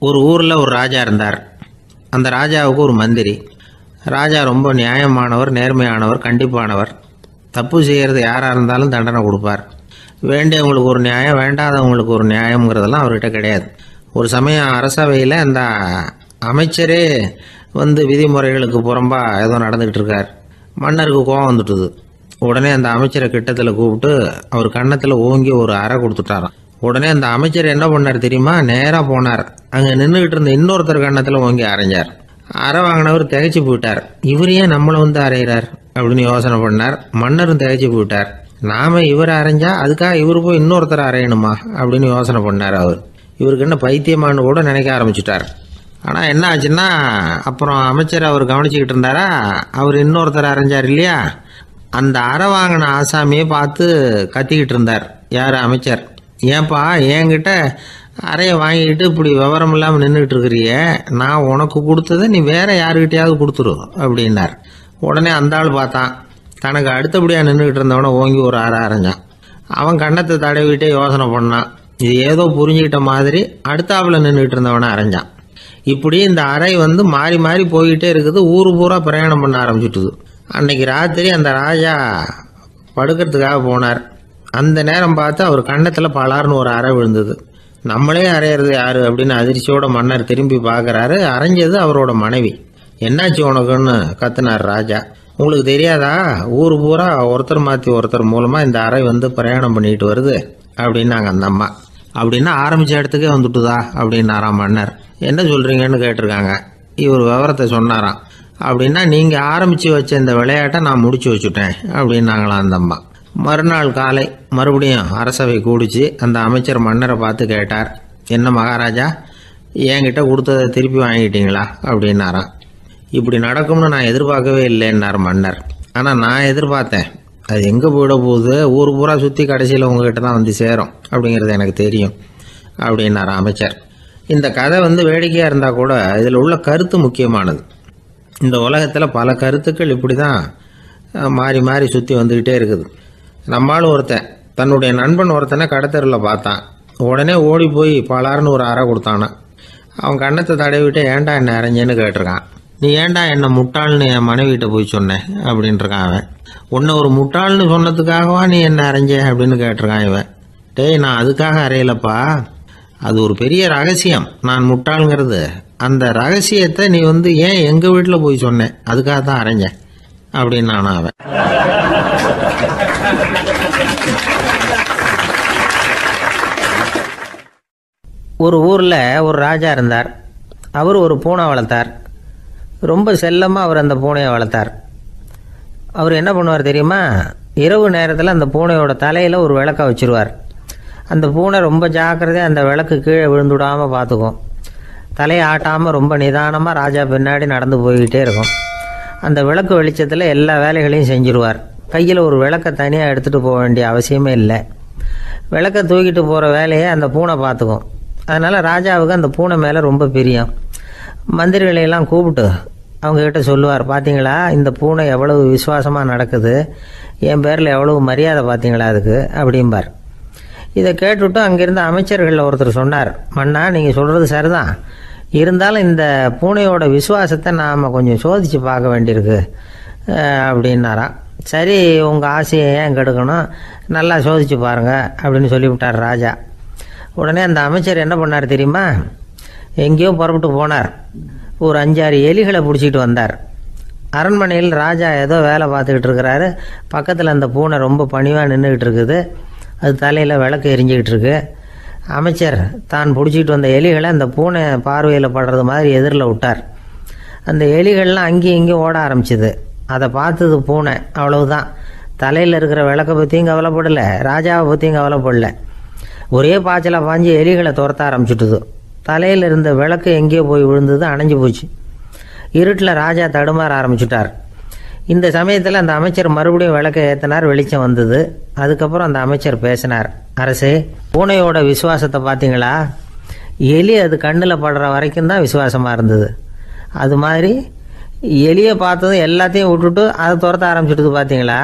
ஒரு ஊரில் ஒரு ராஜா இருந்தார். அந்த ராஜாவுக்கு ஒரு மந்திரி. ராஜா ரொம்ப நியாயமானவர், நேர்மையானவர், கண்டிப்பானவர். தப்பு செய்கிறது யாராக இருந்தாலும் தண்டனை கொடுப்பார். வேண்டியவங்களுக்கு ஒரு நியாயம், வேண்டாதவங்களுக்கு ஒரு நியாயங்கிறதெல்லாம் அவர்கிட்ட கிடையாது. ஒரு சமயம் அரசவையில் அந்த அமைச்சரே விதிமுறைகளுக்கு புறம்பா ஏதோ நடந்துக்கிட்டு இருக்கார். மன்னருக்கு கோபம் வந்துட்டுது. உடனே அந்த அமைச்சரை கிட்டத்தில் கூப்பிட்டு அவர் கன்னத்தில் ஓங்கி ஒரு அறை கொடுத்துட்டாராம். உடனே அந்த அமைச்சர் என்ன பண்ணார் தெரியுமா? நேராக போனார். அங்கே நின்றுக்கிட்டு இருந்த இன்னொருத்தர் கன்னத்தில் ஓங்கி அரைஞ்சார். அறை வாங்கினவர் திகைச்சு போயிட்டார். இவர் ஏன் நம்மளை அரைகிறார் அப்படின்னு யோசனை பண்ணார். மன்னரும் திகைச்சு போயிட்டார். நாம இவரை அரைஞ்சா அதுக்காக இவர் போய் இன்னொருத்தர் அரையணுமா அப்படின்னு யோசனை பண்ணார். இவருக்கு என்ன பைத்தியமானு கூட நினைக்க ஆரம்பிச்சுட்டார். ஆனால் என்ன ஆச்சுன்னா, அப்புறம் அமைச்சர் அவர் கவனிச்சுக்கிட்டு இருந்தாரா, அவர் இன்னொருத்தர் அரைஞ்சார் இல்லையா, அந்த அறை வாங்கின ஆசாமியை பார்த்து கத்திக்கிட்டு இருந்தார். யார்? அமைச்சர். ஏன்பா என்கிட்ட அறையை வாங்கிக்கிட்டு இப்படி விவரம் இல்லாமல் நின்றுட்டு இருக்கிறிய, நான் உனக்கு கொடுத்ததை நீ வேற யாருக்கிட்டையாவது கொடுத்துரு அப்படின்னார். உடனே அந்த ஆள் பார்த்தான். தனக்கு அடுத்தபடியாக நின்றுக்கிட்டு இருந்தவனை ஓங்கி ஒரு அறை அரைஞ்சான். அவன் கன்னத்தை தடவிட்டே யோசனை பண்ணான். இது ஏதோ புரிஞ்சுக்கிட்ட மாதிரி அடுத்தாப்புல நின்றுக்கிட்டு இருந்தவனை அரைஞ்சான். இப்படி இந்த அறை மாறி மாறி போய்கிட்டே இருக்குது. ஊரு பூரா பிரயாணம் பண்ண ஆரம்பிச்சுட்டுது. அன்னைக்கு ராத்திரி அந்த ராஜா படுக்கிறதுக்காக போனார். அந்த நேரம் பார்த்து அவர் கன்னத்தில் பலார்னு ஒரு அறை விழுந்தது. நம்மளே அரையிறது யாரு அப்படின்னு அதிர்ச்சியோட மன்னர் திரும்பி பார்க்குறாரு. அரைஞ்சது அவரோட மனைவி. என்னாச்சு உனக்குன்னு கத்துனார் ராஜா. உங்களுக்கு தெரியாதா, ஊர் பூரா ஒருத்தர் மாற்றி ஒருத்தர் மூலமாக இந்த அறை பிரயாணம் பண்ணிட்டு வருது அப்படின்னாங்க அந்த அம்மா. அப்படின்னா ஆரம்பித்த இடத்துக்கே வந்துட்டுதா அப்படின்னாராம் மன்னர். என்ன சொல்கிறீங்கன்னு கேட்டிருக்காங்க. இவர் விவரத்தை சொன்னாராம். அப்படின்னா நீங்கள் ஆரம்பித்து வச்ச இந்த விளையாட்டை நான் முடிச்சு வச்சுட்டேன் அப்படின்னாங்களாம் அந்த அம்மா. மறுநாள் காலை மறுபடியும் அரசவை கூடிச்சு அந்த அமைச்சர் மன்னரை பார்த்து கேட்டார். என்ன மகாராஜா, என்கிட்ட கொடுத்ததை திருப்பி வாங்கிட்டீங்களா அப்படின்னாராம். இப்படி நடக்கும்னு நான் எதிர்பார்க்கவே இல்லைன்னார் மன்னர். ஆனால் நான் எதிர்பார்த்தேன். அது எங்கே போயிட போகுது, ஊர் பூரா சுற்றி கடைசியில் உங்ககிட்ட தான் சேரும் அப்படிங்கிறது எனக்கு தெரியும் அப்படின்னார் அமைச்சர். இந்த கதை வேடிக்கையாக இருந்தால் கூட இதில் உள்ள கருத்து முக்கியமானது. இந்த உலகத்தில் பல கருத்துக்கள் இப்படி தான் மாறி மாறி சுற்றி வந்துக்கிட்டே இருக்குது. நம்மளும் ஒருத்தன் தன்னுடைய நண்பன் ஒருத்தனை கடத்தரில் பார்த்தான். உடனே ஓடி போய் பலார்னு ஒரு அறை கொடுத்தானா. அவன் கன்னத்தை தடவிட்டு ஏன்டா என்ன அரைஞ்சேன்னு கேட்டிருக்கான். நீ ஏன்டா என்ன முட்டாள்னு என் மனைவிட்ட போய் சொன்னேன் அப்படின்ட்டுருக்கான் அவன். உன்னை ஒரு முட்டாள்னு சொன்னதுக்காகவா நீ என்ன அரைஞ்ச அப்படின்னு கேட்டிருக்கான் இவன். டேய், நான் அதுக்காக அறையலப்பா, அது ஒரு பெரிய ரகசியம். நான் முட்டாளுங்கிறது அந்த ரகசியத்தை நீ ஏன் எங்கள் வீட்டில் போய் சொன்னேன், அதுக்காக தான் அரைஞ்சேன் அப்படின்னு நானும் அவன். ஒரு ஊரில் ஒரு ராஜா இருந்தார். அவர் ஒரு பூனை வளர்த்தார். ரொம்ப செல்லமாக அவர் அந்த பூனையை வளர்த்தார். அவர் என்ன பண்ணுவார் தெரியுமா? இரவு நேரத்தில் அந்த பூனையோட தலையில் ஒரு விளக்கை வச்சுருவார். அந்த பூனை ரொம்ப ஜாக்கிரதையாக அந்த விளக்கு கீழே விழுந்துடாமல் பார்த்துக்கும். தலையை ஆட்டாமல் ரொம்ப நிதானமாக ராஜா பின்னாடி நடந்து போய்கிட்டே இருக்கும். அந்த விளக்கு வெளிச்சத்தில் எல்லா வேலைகளையும் செஞ்சுருவார். கையில் ஒரு விளக்கை தனியாக எடுத்துகிட்டு போக வேண்டிய அவசியமே இல்லை. விளக்கை தூக்கிட்டு போகிற வேலையை அந்த பூனை பார்த்துக்கும். அதனால் ராஜாவுக்கு அந்த பூனை மேலே ரொம்ப பிரியம். மந்திரிகளையெல்லாம் கூப்பிட்டு அவங்கக்கிட்ட சொல்லுவார், பார்த்தீங்களா இந்த பூனை எவ்வளவு விசுவாசமாக நடக்குது, என் பேரில் எவ்வளவு மரியாதை பார்த்தீங்களா அதுக்கு அப்படிம்பார். இதை கேட்டுவிட்டு அங்கேருந்து அமைச்சர்களில் ஒருத்தர் சொன்னார், மன்னா நீங்கள் சொல்கிறது சரிதான், இருந்தாலும் இந்த பூனையோட விசுவாசத்தை நாம் கொஞ்சம் சோதித்து பார்க்க வேண்டியிருக்கு அப்படின்னாராம். சரி, உங்கள் ஆசையை ஏன் கெடுக்கணும், நல்லா சோதித்து பாருங்கள் அப்படின்னு சொல்லிவிட்டார் ராஜா. உடனே அந்த அமைச்சர் என்ன பண்ணார் தெரியுமா? எங்கேயோ புறப்பட்டு போனார். ஒரு 5-6 எலிகளை பிடிச்சிட்டு வந்தார். அரண்மனையில் ராஜா ஏதோ வேலை பார்த்துக்கிட்டு இருக்கிறாரு. பக்கத்தில் அந்த பூனை ரொம்ப பணிவாக நின்றுக்கிட்டு இருக்குது. அது தலையில் விளக்கு எரிஞ்சிக்கிட்டு இருக்கு. அமைச்சர் தான் பிடிச்சிட்டு வந்த எலிகளை அந்த பூனை பார்வையில் படுறது மாதிரி எதிரில் விட்டார். அந்த எலிகள்லாம் அங்கேயும் இங்கேயும் ஓட ஆரம்பிச்சிது. அதை பார்த்தது பூனை. அவ்வளவுதான். தலையில் இருக்கிற விளக்கை பற்றியும் கவலைப்படலை, ராஜாவை பற்றியும் கவலைப்படலை. ஒரே பாய்ச்சலாக பாஞ்சு எலிகளை துரத்த ஆரம்பிச்சுட்டுது. தலையில் இருந்த விளக்கு எங்கேயோ போய் விழுந்தது, அணைஞ்சு போச்சு. இருட்டில் ராஜா தடுமாற ஆரம்பிச்சுட்டார். இந்த சமயத்தில் அந்த அமைச்சர் மறுபடியும் விளக்கை ஏற்றினார். வெளிச்சம் வந்தது. அதுக்கப்புறம் அந்த அமைச்சர் பேசினார், அரசே, பூனையோட விசுவாசத்தை பார்த்தீங்களா? எலி அது கண்ணில் படுற வரைக்கும் தான் விசுவாசமாக இருந்தது. அது மாதிரி எலியை பார்த்ததும் எல்லாத்தையும் விட்டுட்டு அதை துரத்த ஆரம்பிச்சுட்டு பார்த்தீங்களா?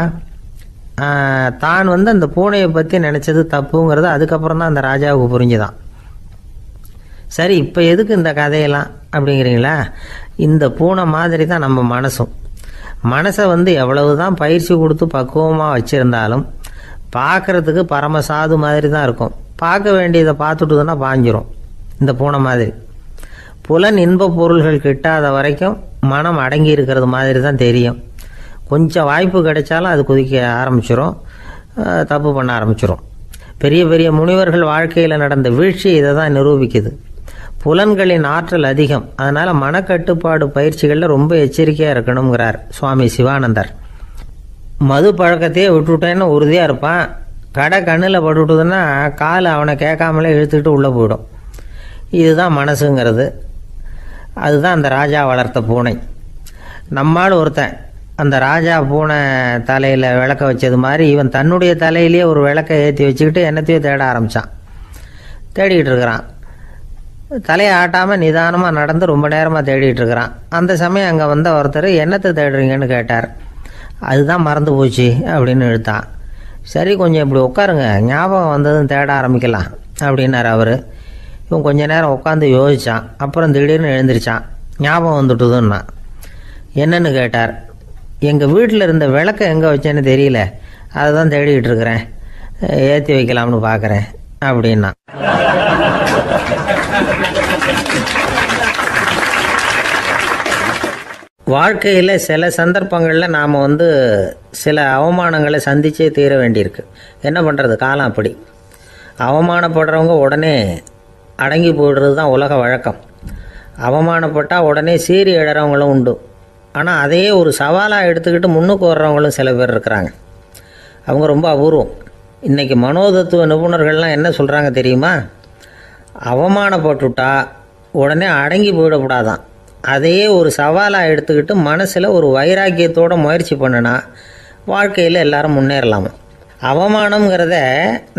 தான் அந்த பூனையை பற்றி நினச்சது தப்புங்கிறது அதுக்கப்புறம் தான் அந்த ராஜாவுக்கு புரிஞ்சுதான். சரி, இப்போ எதுக்கு இந்த கதையெல்லாம் அப்படிங்கிறீங்களா? இந்த பூனை மாதிரி தான் நம்ம மனசும். மனசை எவ்வளவு தான் பயிற்சி கொடுத்து பக்குவமாக வச்சுருந்தாலும் பார்க்குறதுக்கு பரமசாது மாதிரி தான் இருக்கும். பார்க்க வேண்டியதை பார்த்துட்டுதுன்னா பாஞ்சிரும். இந்த பூனை மாதிரி புலன் இன்ப பொருள்கள் கிட்டாத வரைக்கும் மனம் அடங்கி இருக்கிறது மாதிரி தான் தெரியும். கொஞ்சம் வாய்ப்பு கிடைச்சாலும் அது குதிக்க ஆரம்பிச்சிடும், தப்பு பண்ண ஆரம்பிச்சிடும். பெரிய பெரிய முனிவர்கள் வாழ்க்கையில் நடந்த வீழ்ச்சி இதை தான் நிரூபிக்குது. புலன்களின் ஆற்றல் அதிகம், அதனால் மனக்கட்டுப்பாடு பயிற்சிகளில் ரொம்ப எச்சரிக்கையாக இருக்கணுங்கிறார் சுவாமி சிவானந்தர். மது பழக்கத்தையே விட்டுவிட்டேன்னு உறுதியாக இருப்பான். கடை கண்ணில் பட்டுவிட்டதுன்னா கால் அவனை கேட்காமலே இழுத்துக்கிட்டு உள்ளே போயிடும். இதுதான் மனசுங்கிறது. அதுதான் அந்த ராஜா வளர்த்த பூனை. நம்மால் ஒருத்தன் அந்த ராஜா பூனை தலையில் விளக்க வச்சது மாதிரி இவன் தன்னுடைய தலையிலேயே ஒரு விளக்கை ஏற்றி வச்சுக்கிட்டு என்னத்தையோ தேட ஆரம்பித்தான். தேடிக்கிட்டு இருக்கிறான். தலையை ஆட்டாமல் நிதானமாக நடந்து ரொம்ப நேரமாக தேடிட்டு இருக்கிறான். அந்த சமயம் அங்கே வந்த ஒருத்தர் என்னத்தை தேடுறீங்கன்னு கேட்டார். அதுதான் மறந்து போச்சு அப்படின்னு இழுத்தான். சரி, கொஞ்சம் இப்படி உட்காருங்க, ஞாபகம் வந்ததுன்னு தேட ஆரம்பிக்கலாம் அப்படின்னார் அவர். இவன் கொஞ்ச நேரம் உட்காந்து யோசித்தான். அப்புறம் திடீர்னு எழுந்திரிச்சான். ஞாபகம் வந்துட்டுதுன்னா. என்னன்னு கேட்டார். எங்கள் வீட்டில் இருந்த விளக்கை எங்கே வச்சேன்னு தெரியல, அதை தான் தேடிக்கிட்டு இருக்கிறேன், ஏற்றி வைக்கலாம்னு பார்க்குறேன் அப்படின்னா. வாழ்க்கையில் சில சந்தர்ப்பங்களில் நாம் சில அவமானங்களை சந்திச்சே தீர வேண்டியிருக்கு. என்ன பண்ணுறது, காலம் அப்படி. அவமானப்படுறவங்க உடனே அடங்கி போய்டுறது தான் உலக வழக்கம். அவமானப்பட்டால் உடனே சீறி எழறவங்களும் உண்டு. ஆனால் அதையே ஒரு சவாலாக எடுத்துக்கிட்டு முன்னுக்கு வர்றவங்களும் சில பேர் இருக்கிறாங்க. அவங்க ரொம்ப அபூர்வம். இன்றைக்கி மனோதத்துவ நிபுணர்கள்லாம் என்ன சொல்கிறாங்க தெரியுமா? அவமானப்பட்டுட்டா உடனே அடங்கி போயிடக்கூடாதான். அதையே ஒரு சவாலாக எடுத்துக்கிட்டு மனசில் ஒரு வைராக்கியத்தோடு முயற்சி பண்ணினா வாழ்க்கையில் எல்லாரும் முன்னேறலாமா. அவமானங்கிறத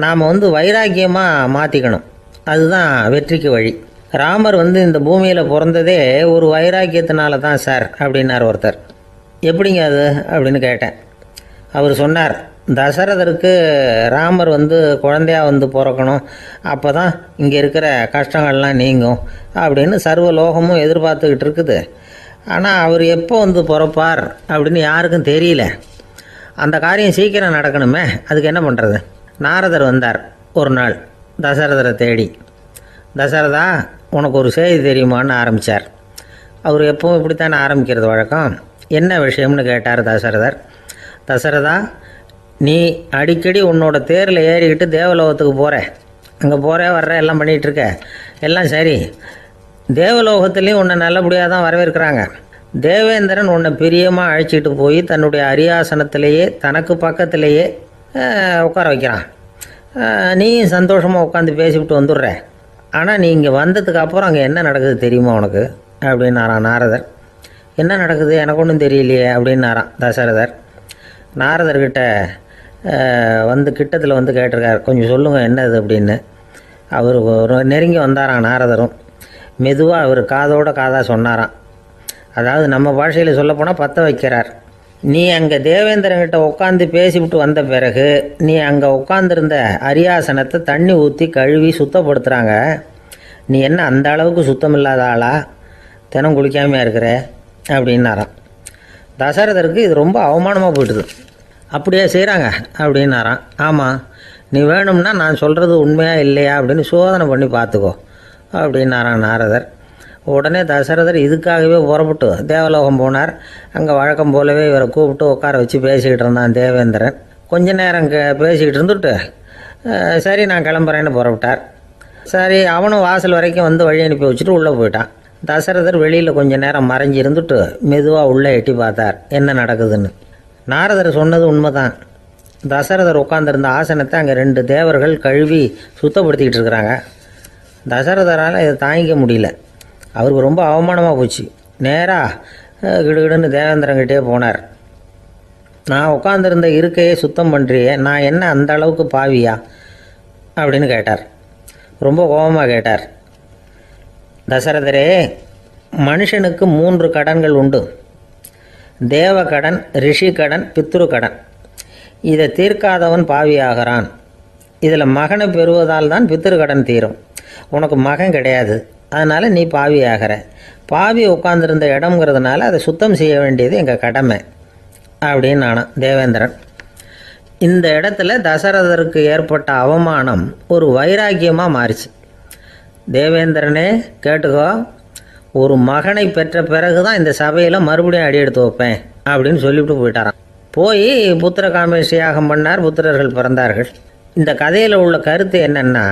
நாம் வைராக்கியமாக மாற்றிக்கணும். அதுதான் வெற்றிக்கு வழி. ராமர் இந்த பூமியில் பிறந்ததே ஒரு வைராக்கியத்தினால தான் சார் அப்படின்னார் ஒருத்தர். எப்படிங்க அது அப்படின்னு கேட்டேன். அவர் சொன்னார், தசரதருக்கு ராமர் குழந்தையாக பிறக்கணும், அப்போ தான் இங்கே இருக்கிற கஷ்டங்கள்லாம் நீங்கும் அப்படின்னு சர்வ லோகமும் எதிர்பார்த்துக்கிட்டு இருக்குது. ஆனால் அவர் எப்போ பிறப்பார் அப்படின்னு யாருக்கும் தெரியல. அந்த காரியம் சீக்கிரம் நடக்கணுமே, அதுக்கு என்ன பண்ணுறது? நாரதர் வந்தார் ஒரு நாள் தசரதரை தேடி. தசரதா, உனக்கு ஒரு செய்தி தெரியுமான்னு ஆரம்பித்தார். அவர் எப்பவும் இப்படித்தானே ஆரம்பிக்கிறது வழக்கம். என்ன விஷயம்னு கேட்டார் தசரதர். தசரதா, நீ அடிக்கடி உன்னோட தேரில் ஏறிக்கிட்டு தேவலோகத்துக்கு போகிற, அங்கே போகிற வர்ற எல்லாம் பண்ணிகிட்ருக்க, எல்லாம் சரி. தேவலோகத்துலேயும் உன்னை நல்லபடியாக தான் வரவேற்கிறாங்க. தேவேந்திரன் உன்னை பிரியமாக அழைச்சிட்டு போய் தன்னுடைய அரியாசனத்திலேயே தனக்கு பக்கத்திலேயே உட்கார வைக்கிறான். நீயும் சந்தோஷமாக உட்காந்து பேசிவிட்டு வந்துடுற. ஆனால் நீ இங்கே வந்ததுக்கு அப்புறம் அங்கே என்ன நடக்குது தெரியுமா உனக்கு அப்படின்னாரான் நாரதர். என்ன நடக்குது எனக்கு ஒன்றும் தெரியலையே அப்படின்னாரான் தசரதர். நாரதர்கிட்ட கிட்டத்தில் கேட்டிருக்கார், கொஞ்சம் சொல்லுங்கள் என்னது அப்படின்னு. அவர் நெருங்கி வந்தாராம் நாரதரும். மெதுவாக அவர் காதோட காதாக சொன்னாராம். அதாவது நம்ம பாஷையில் சொல்லப்போனால் பற்ற வைக்கிறார். நீ அங்கே தேவேந்திரங்கிட்ட உட்காந்து பேசிவிட்டு வந்த பிறகு நீ அங்கே உட்காந்துருந்த அரியாசனத்தை தண்ணி ஊற்றி கழுவி சுத்தப்படுத்துகிறாங்க. நீ என்ன அந்த அளவுக்கு சுத்தம் இல்லாத ஆளா, தினம் குளிக்காமையாக இருக்கிற அப்படின்னாராம். தசரதருக்கு இது ரொம்ப அவமானமாக போயிட்டுது. அப்படியே செய்கிறாங்க அப்படின்னாராம். ஆமாம், நீ வேணும்னா நான் சொல்கிறது உண்மையா இல்லையா அப்படின்னு சோதனை பண்ணி பார்த்துக்கோ அப்படின்னாரான் நாரதர். உடனே தசரதர் இதுக்காகவே புறப்பட்டு தேவலோகம் போனார். அங்கே வழக்கம் போலவே இவரை கூப்பிட்டு உட்கார வச்சு பேசிக்கிட்டு இருந்தான் தேவேந்திரன். கொஞ்ச நேரம் பேசிக்கிட்டு இருந்துட்டு சரி நான் கிளம்புறேன்னு புறப்பட்டார். சரி, அவனும் வாசல் வரைக்கும் வழி அனுப்பி வச்சுட்டு உள்ளே போயிட்டான். தசரதர் வெளியில் கொஞ்சம் நேரம் மறைஞ்சி இருந்துட்டு மெதுவாக உள்ளே எட்டி பார்த்தார் என்ன நடக்குதுன்னு. நாரதர் சொன்னது உண்மைதான். தசரதர் உட்காந்துருந்த ஆசனத்தை அங்கே 2 தேவர்கள் கழுவி சுத்தப்படுத்திக்கிட்டு இருக்கிறாங்க. தசரதரால் இதை தாங்கிக்க முடியல. அவருக்கு ரொம்ப அவமானமாக போச்சு. நேராக கிடுகிடுன்னு தேவேந்திரங்கிட்டே போனார். நான் உட்காந்துருந்த இருக்கையே சுத்தம் பண்ணுறியே, நான் என்ன அந்த அளவுக்கு பாவியா அப்படின்னு கேட்டார். ரொம்ப கோபமாக கேட்டார். தசரதரே, மனுஷனுக்கு 3 கடன்கள் உண்டு. தேவ கடன், ரிஷி கடன், பித்ரு கடன். இதை தீர்க்காதவன் பாவியாகிறான். இதில் மகனை பெறுவதால் தான் பித்ரு கடன் தீரும். உனக்கு மகன் கிடையாது, அதனால் நீ பாவி ஆகிற. பாவி உட்காந்துருந்த இடம்ங்கிறதுனால அதை சுத்தம் செய்ய வேண்டியது எங்கள் கடமை அப்படின்னு நானும் தேவேந்திரன். இந்த இடத்துல தசரதருக்கு ஏற்பட்ட அவமானம் ஒரு வைராக்கியமாக மாறிச்சு. தேவேந்திரனே கேட்டுக்கோ, ஒரு மகனை பெற்ற பிறகு தான் இந்த சபையில் மறுபடியும் அடி எடுத்து வைப்பேன் அப்படின்னு சொல்லிவிட்டு போயிட்டாராம். போய் புத்திர காமேஷ் யாகம் பண்ணார், புத்திரர்கள் பிறந்தார்கள். இந்த கதையில் உள்ள கருத்து என்னென்னா,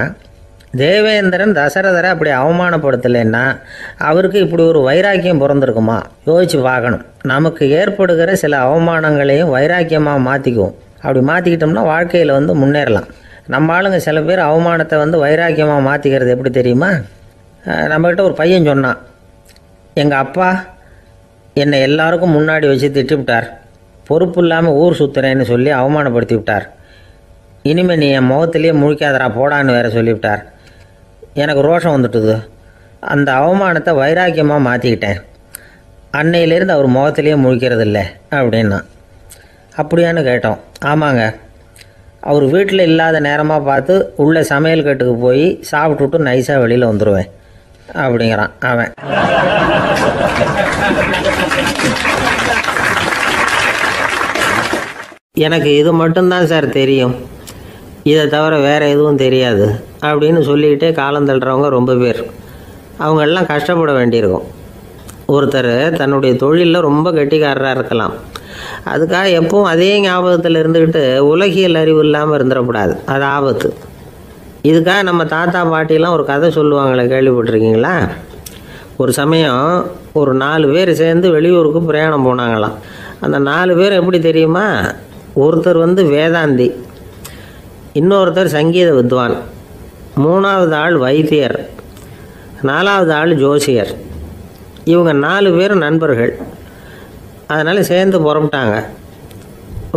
தேவேந்திரன் தசரதரை அப்படி அவமானப்படுத்தலைன்னா அவருக்கு இப்படி ஒரு வைராக்கியம் பிறந்திருக்குமா? யோசித்து பார்க்கணும். நமக்கு ஏற்படுகிற சில அவமானங்களையும் வைராக்கியமாக மாற்றிக்குவோம். அப்படி மாற்றிக்கிட்டோம்னா வாழ்க்கையில் முன்னேறலாம். நம்ம ஆளுங்க சில பேர் அவமானத்தை வைராக்கியமாக மாற்றிக்கிறது எப்படி தெரியுமா? நம்மக்கிட்ட ஒரு பையன் சொன்னான், எங்கள் அப்பா என்னை எல்லாருக்கும் முன்னாடி வச்சு திட்டிவிட்டார், பொறுப்பு இல்லாமல் ஊர் சுற்றுறேன்னு சொல்லி அவமானப்படுத்தி விட்டார். இனிமேல் நீ என் முகத்திலேயே முழிக்காதரா போடான்னு வேறு சொல்லிவிட்டார். எனக்கு ரோஷம் வந்துட்டுது. அந்த அவமானத்தை வைராக்கியமாக மாற்றிக்கிட்டேன். அன்னையிலேருந்து அவர் முகத்திலேயே முழிக்கிறது இல்லை அப்படின்னா. அப்படியான்னு கேட்டோம். ஆமாங்க, அவர் வீட்டில் இல்லாத நேரமாக பார்த்து உள்ள சமையல் கட்டுக்கு போய் சாப்பிட்டுட்டு நைஸாக வெளியில் வந்துடுவேன் அப்படிங்கிறான் அவன். எனக்கு இது மட்டும்தான் சார் தெரியும், இதை தவிர வேறு எதுவும் தெரியாது அப்படின்னு சொல்லிக்கிட்டே காலம் தள்ளுறவங்க ரொம்ப பேர். அவங்கெல்லாம் கஷ்டப்பட வேண்டியிருக்கும். ஒருத்தர் தன்னுடைய தொழிலில் ரொம்ப கெட்டிக்காரராக இருக்கலாம். அதுக்காக எப்பவும் அதே ஞாபகத்தில் இருந்துக்கிட்டு உலகியல் அறிவு இல்லாமல் இருந்துடக்கூடாது, அது ஆபத்து. இதுக்காக நம்ம தாத்தா பாட்டிலாம் ஒரு கதை சொல்லுவாங்களே, கேள்விப்பட்டிருக்கீங்களா? ஒரு சமயம் ஒரு 4 பேர் சேர்ந்து வெளியூருக்கு பிரயாணம் போனாங்களாம். அந்த 4 பேர் எப்படி தெரியுமா? ஒருத்தர் வேதாந்தி, இன்னொருத்தர் சங்கீத வித்வான், 3வது ஆள் வைத்தியர், 4வது ஆள் ஜோசியர். இவங்க 4 பேரும் நண்பர்கள். அதனால் சேர்ந்து புறப்பட்டாங்க.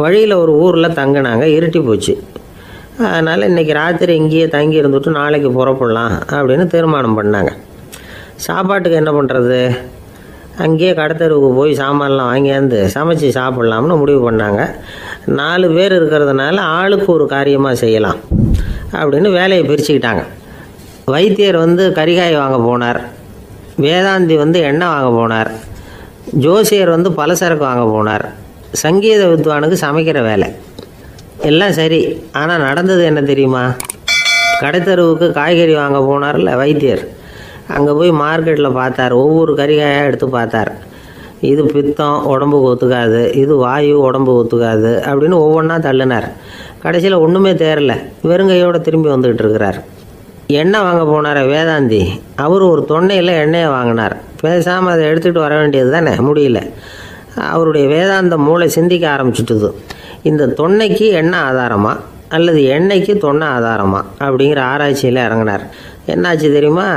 வழியில் ஒரு ஊரில் தங்கினாங்க. இருட்டி போச்சு. அதனால் இன்றைக்கி ராத்திரி இங்கேயே தங்கி இருந்துட்டு நாளைக்கு புறப்படலாம் அப்படின்னு தீர்மானம் பண்ணாங்க. சாப்பாட்டுக்கு என்ன பண்ணுறது? அங்கேயே கடத்தெருவுக்கு போய் சாமான்லாம் வாங்கியாந்து சமைச்சு சாப்பிட்லாம்னு முடிவு பண்ணாங்க. 4 பேர் இருக்கிறதுனால ஆளுக்கு ஒரு காரியமாக செய்யலாம் அப்படின்னு வேலையை பிரிச்சுக்கிட்டாங்க. வைத்தியர் கரிகாய் வாங்க போனார், வேதாந்தி எண்ணெய் வாங்க போனார், ஜோசியர் பலசரக்கு வாங்க போனார், சங்கீத வித்வானுக்கு சமைக்கிற வேலை. எல்லாம் சரி. ஆனால் நடந்தது என்ன தெரியுமா? கடைத்தெருவுக்கு காய்கறி வாங்க போனார்ல வைத்தியர், அங்கே போய் மார்க்கெட்டில் பார்த்தார். ஒவ்வொரு கறிகாயாக எடுத்து பார்த்தார். இது பித்தம், உடம்புக்கு ஒத்துக்காது, இது வாயு, உடம்புக்கு ஒத்துக்காது அப்படின்னு ஒவ்வொன்றா தள்ளினார். கடைசியில் ஒன்றுமே தேரல, வெறுங்கையோடு திரும்பி வந்துக்கிட்டு இருக்கிறார். எண்ணெய் வாங்க போனார் வேதாந்தி, அவர் ஒரு தொன்னையில் எண்ணெயை வாங்கினார். பேசாமல் அதை எடுத்துகிட்டு வர வேண்டியது தானே, முடியல. அவருடைய வேதாந்த மூளை சிந்திக்க ஆரம்பிச்சுட்டுது. இந்த தொன்னைக்கு எண்ணெய் ஆதாரமா அல்லது எண்ணெய்க்கு தொன்னை ஆதாரமா அப்படிங்கிற ஆராய்ச்சியில் இறங்கினார். என்னாச்சு தெரியுமா?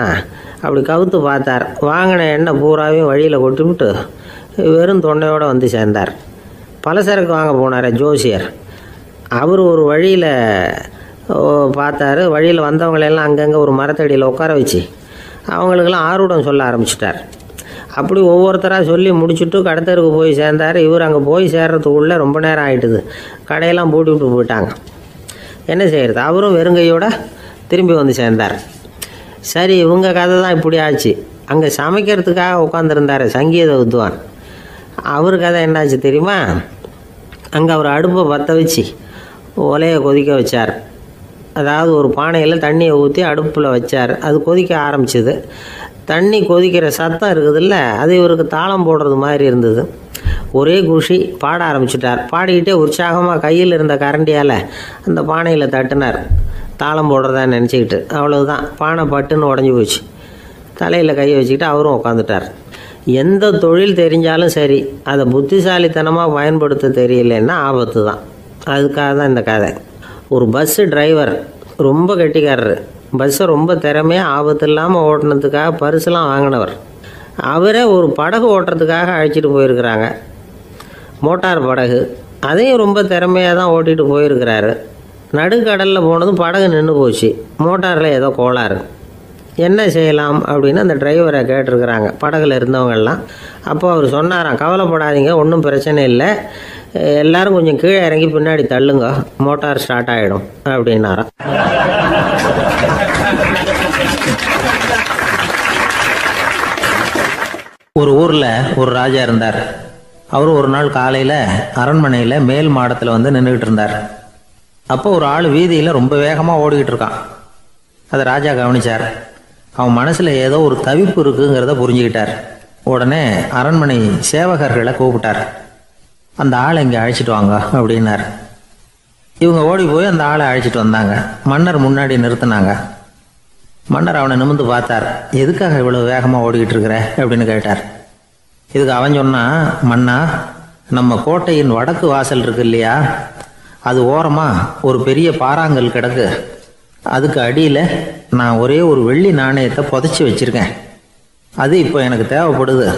அப்படி கவுத்து பார்த்தார். வாங்கின எண்ணெய் பூராவையும் வழியில் கொட்டிவிட்டு வெறும் தொன்னையோடு சேர்ந்தார். பலசரக்கு வாங்க போனார் ஜோசியர், அவர் ஒரு வழியில் பார்த்தாரு. வழியில் வந்தவங்களெல்லாம் அங்கங்கே ஒரு மரத்தடியில் உட்கார வச்சு அவங்களுக்கெல்லாம் ஆர்வம் சொல்ல ஆரம்பிச்சிட்டார். அப்படி ஒவ்வொருத்தராக சொல்லி முடிச்சுட்டு கடத்தருக்கு போய் சேர்ந்தார். இவர் அங்கே போய் சேர்றதுக்குள்ளே ரொம்ப நேரம் ஆகிட்டுது. கடையெல்லாம் பூட்டி விட்டு போயிட்டாங்க. என்ன செய்கிறது? அவரும் வெறுங்கையோடு திரும்பி சேர்ந்தார். சரி, இவங்க கதை தான் இப்படி ஆச்சு. அங்கே சமைக்கிறதுக்காக உட்காந்துருந்தார் சங்கீத வித்வான், அவர் கதை என்னாச்சு தெரியுமா? அங்கே அவர் அடுப்பை பற்ற வச்சு ஒலையை கொதிக்க வச்சார். அதாவது ஒரு பானையில் தண்ணியை ஊற்றி அடுப்பில் வச்சார். அது கொதிக்க ஆரம்பிச்சிது. தண்ணி கொதிக்கிற சத்தம் இருக்குதுல்ல, அது இவருக்கு தாளம் போடுறது மாதிரி இருந்தது. ஒரே குஷி, பாட ஆரம்பிச்சிட்டார். பாடிக்கிட்டே உற்சாகமாக கையில் இருந்த கரண்டியால் அந்த பானையில் தட்டினார், தாளம் போடுறதா நினச்சிக்கிட்டு. அவ்வளவுதான், பானை பட்டுன்னு உடஞ்சி போச்சு. தலையில் கையை வச்சுக்கிட்டு அவரும் உட்காந்துட்டார். எந்த தொழில் தெரிஞ்சாலும் சரி, அதை புத்திசாலித்தனமாக பயன்படுத்த தெரியலன்னா ஆபத்து தான். அதுக்காக தான் இந்த கதை. ஒரு பஸ்ஸு டிரைவர் ரொம்ப கெட்டிக்காரர். பஸ்ஸை ரொம்ப திறமையாக ஆபத்து இல்லாமல் ஓட்டினதுக்காக பரிசுலாம் வாங்கினவர். அவரே ஒரு படகு ஓட்டுறதுக்காக அழைச்சிட்டு போயிருக்கிறாங்க, மோட்டார் படகு. அதையும் ரொம்ப திறமையாக தான் ஓட்டிகிட்டு போயிருக்கிறாரு. நடுக்கடலில் போனதும் படகு நின்று போச்சு. மோட்டாரில் ஏதோ கோளாறு. என்ன செய்யலாம் அப்படின்னு அந்த டிரைவரை கேட்டிருக்கிறாங்க படகுல இருந்தவங்கெல்லாம். அப்போ அவர் சொன்னாராம், கவலைப்படாதீங்க, ஒன்றும் பிரச்சனை இல்லை, எல்லோரும் கொஞ்சம் கீழே இறங்கி பின்னாடி தள்ளுங்க, மோட்டார் ஸ்டார்ட் ஆகிடும் அப்படின்னாராம். ஒரு ஊரில் ஒரு ராஜா இருந்தார். அவர் ஒரு நாள் காலையில் அரண்மனையில் மேல் மாடத்தில் வந்து நின்றுக்கிட்டு இருந்தார். அப்போ ஒரு ஆள் வீதியில் ரொம்ப வேகமாக ஓடிக்கிட்டு இருக்கான். அதை ராஜா கவனிச்சார். அவன் மனசில் ஏதோ ஒரு தவிப்பு இருக்குங்கிறத புரிஞ்சுக்கிட்டார். உடனே அரண்மனை சேவகர்களை கூப்பிட்டார். அந்த ஆளை இங்கே அழைச்சிட்டு வாங்க அப்படின்னார். இவங்க ஓடி போய் அந்த ஆளை அழைச்சிட்டு வந்தாங்க. மன்னர் முன்னாடி நிறுத்தினாங்க. மன்னர் அவனை நிமிர்ந்து பார்த்தார். எதுக்காக இவ்வளவு வேகமாக ஓடிக்கிட்டு இருக்கிற அப்படின்னு கேட்டார். இதுக்கு அவன் சொன்னான், மன்னா, நம்ம கோட்டையின் வடக்கு வாசல் இருக்கு இல்லையா, அது ஓரமாக ஒரு பெரிய பாறாங்கல் கிடக்கு. அதுக்கு அடியில் நான் ஒரே ஒரு வெள்ளி நாணயத்தை புதைச்சி வச்சிருக்கேன். அது இப்போ எனக்கு தேவைப்படுது.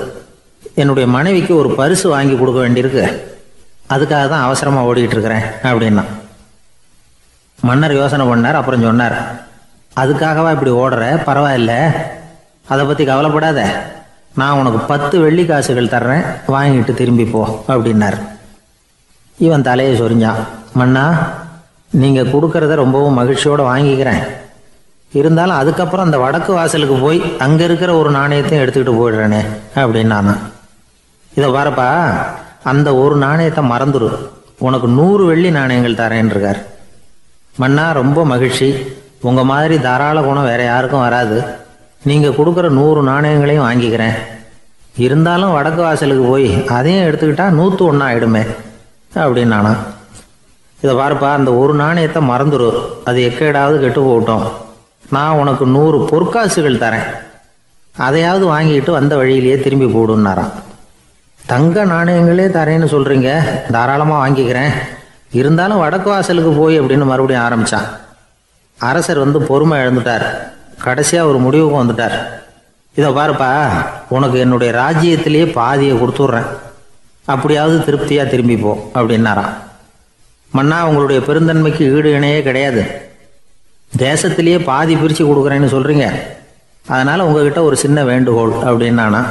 என்னுடைய மனைவிக்கு ஒரு பரிசு வாங்கி கொடுக்க வேண்டியிருக்கு. அதுக்காக தான் அவசரமாக ஓடிக்கிட்டு இருக்கிறேன் அப்படின்னா. மன்னர் யோசனை பண்ணார். அப்புறம் சொன்னார், அதுக்காகவா இப்படி ஓடுற? பரவாயில்ல, அதை பற்றி கவலைப்படாத. நான் உனக்கு 10 வெள்ளி காசுகள் தர்றேன், வாங்கிட்டு திரும்பி போ அப்படின்னார். இவன் தலையை சொரிஞ்சான். மன்னா, நீங்கள் கொடுக்கறத ரொம்பவும் மகிழ்ச்சியோடு வாங்கிக்கிறேன். இருந்தாலும் அதுக்கப்புறம் அந்த வடக்கு வாசலுக்கு போய் அங்கே இருக்கிற ஒரு நாணயத்தையும் எடுத்துக்கிட்டு போயிடுறேனே அப்படின்னானா. இதை பாருப்பா, அந்த ஒரு நாணயத்தை மறந்துடு, உனக்கு 100 வெள்ளி நாணயங்கள் தரேன் இருக்கார். மன்னா, ரொம்ப மகிழ்ச்சி. உங்கள் மாதிரி தாராள குணம் வேற யாருக்கும் வராது. நீங்கள் கொடுக்குற 100 நாணயங்களையும் வாங்கிக்கிறேன். இருந்தாலும் வடக்கு வாசலுக்கு போய் அதையும் எடுத்துக்கிட்டா 101 ஆகிடுமே அப்படின்னானா. இதை பாருப்பா, அந்த ஒரு நாணயத்தை மறந்துடு, அது எக்கேடாவது கெட்டு போகட்டும். நான் உனக்கு 100 பொற்காசுகள் தரேன், அதையாவது வாங்கிட்டு வந்த வழியிலேயே திரும்பி போடுன்னாரான். தங்க நாணயங்களே தரேன்னு சொல்கிறீங்க, தாராளமாக வாங்கிக்கிறேன். இருந்தாலும் வடக்கு வாசலுக்கு போய் அப்படின்னு மறுபடியும் ஆரம்பித்தான். அரசர் வந்து பொறுமை இழந்துட்டார். கடைசியாக ஒரு முடிவுக்கு வந்துட்டார். இதை பாருப்பா, உனக்கு என்னுடைய ராஜ்யத்திலேயே பாதியை கொடுத்துட்றேன், அப்படியாவது திருப்தியாக திரும்பி போ அப்படின்னாராம். மன்னா, உங்களுடைய பெருந்தன்மைக்கு ஈடு இணையே கிடையாது. தேசத்திலேயே பாதி பிரித்து கொடுக்குறேன்னு சொல்கிறீங்க, அதனால் உங்ககிட்ட ஒரு சின்ன வேண்டுகோள் அப்படின்னானா.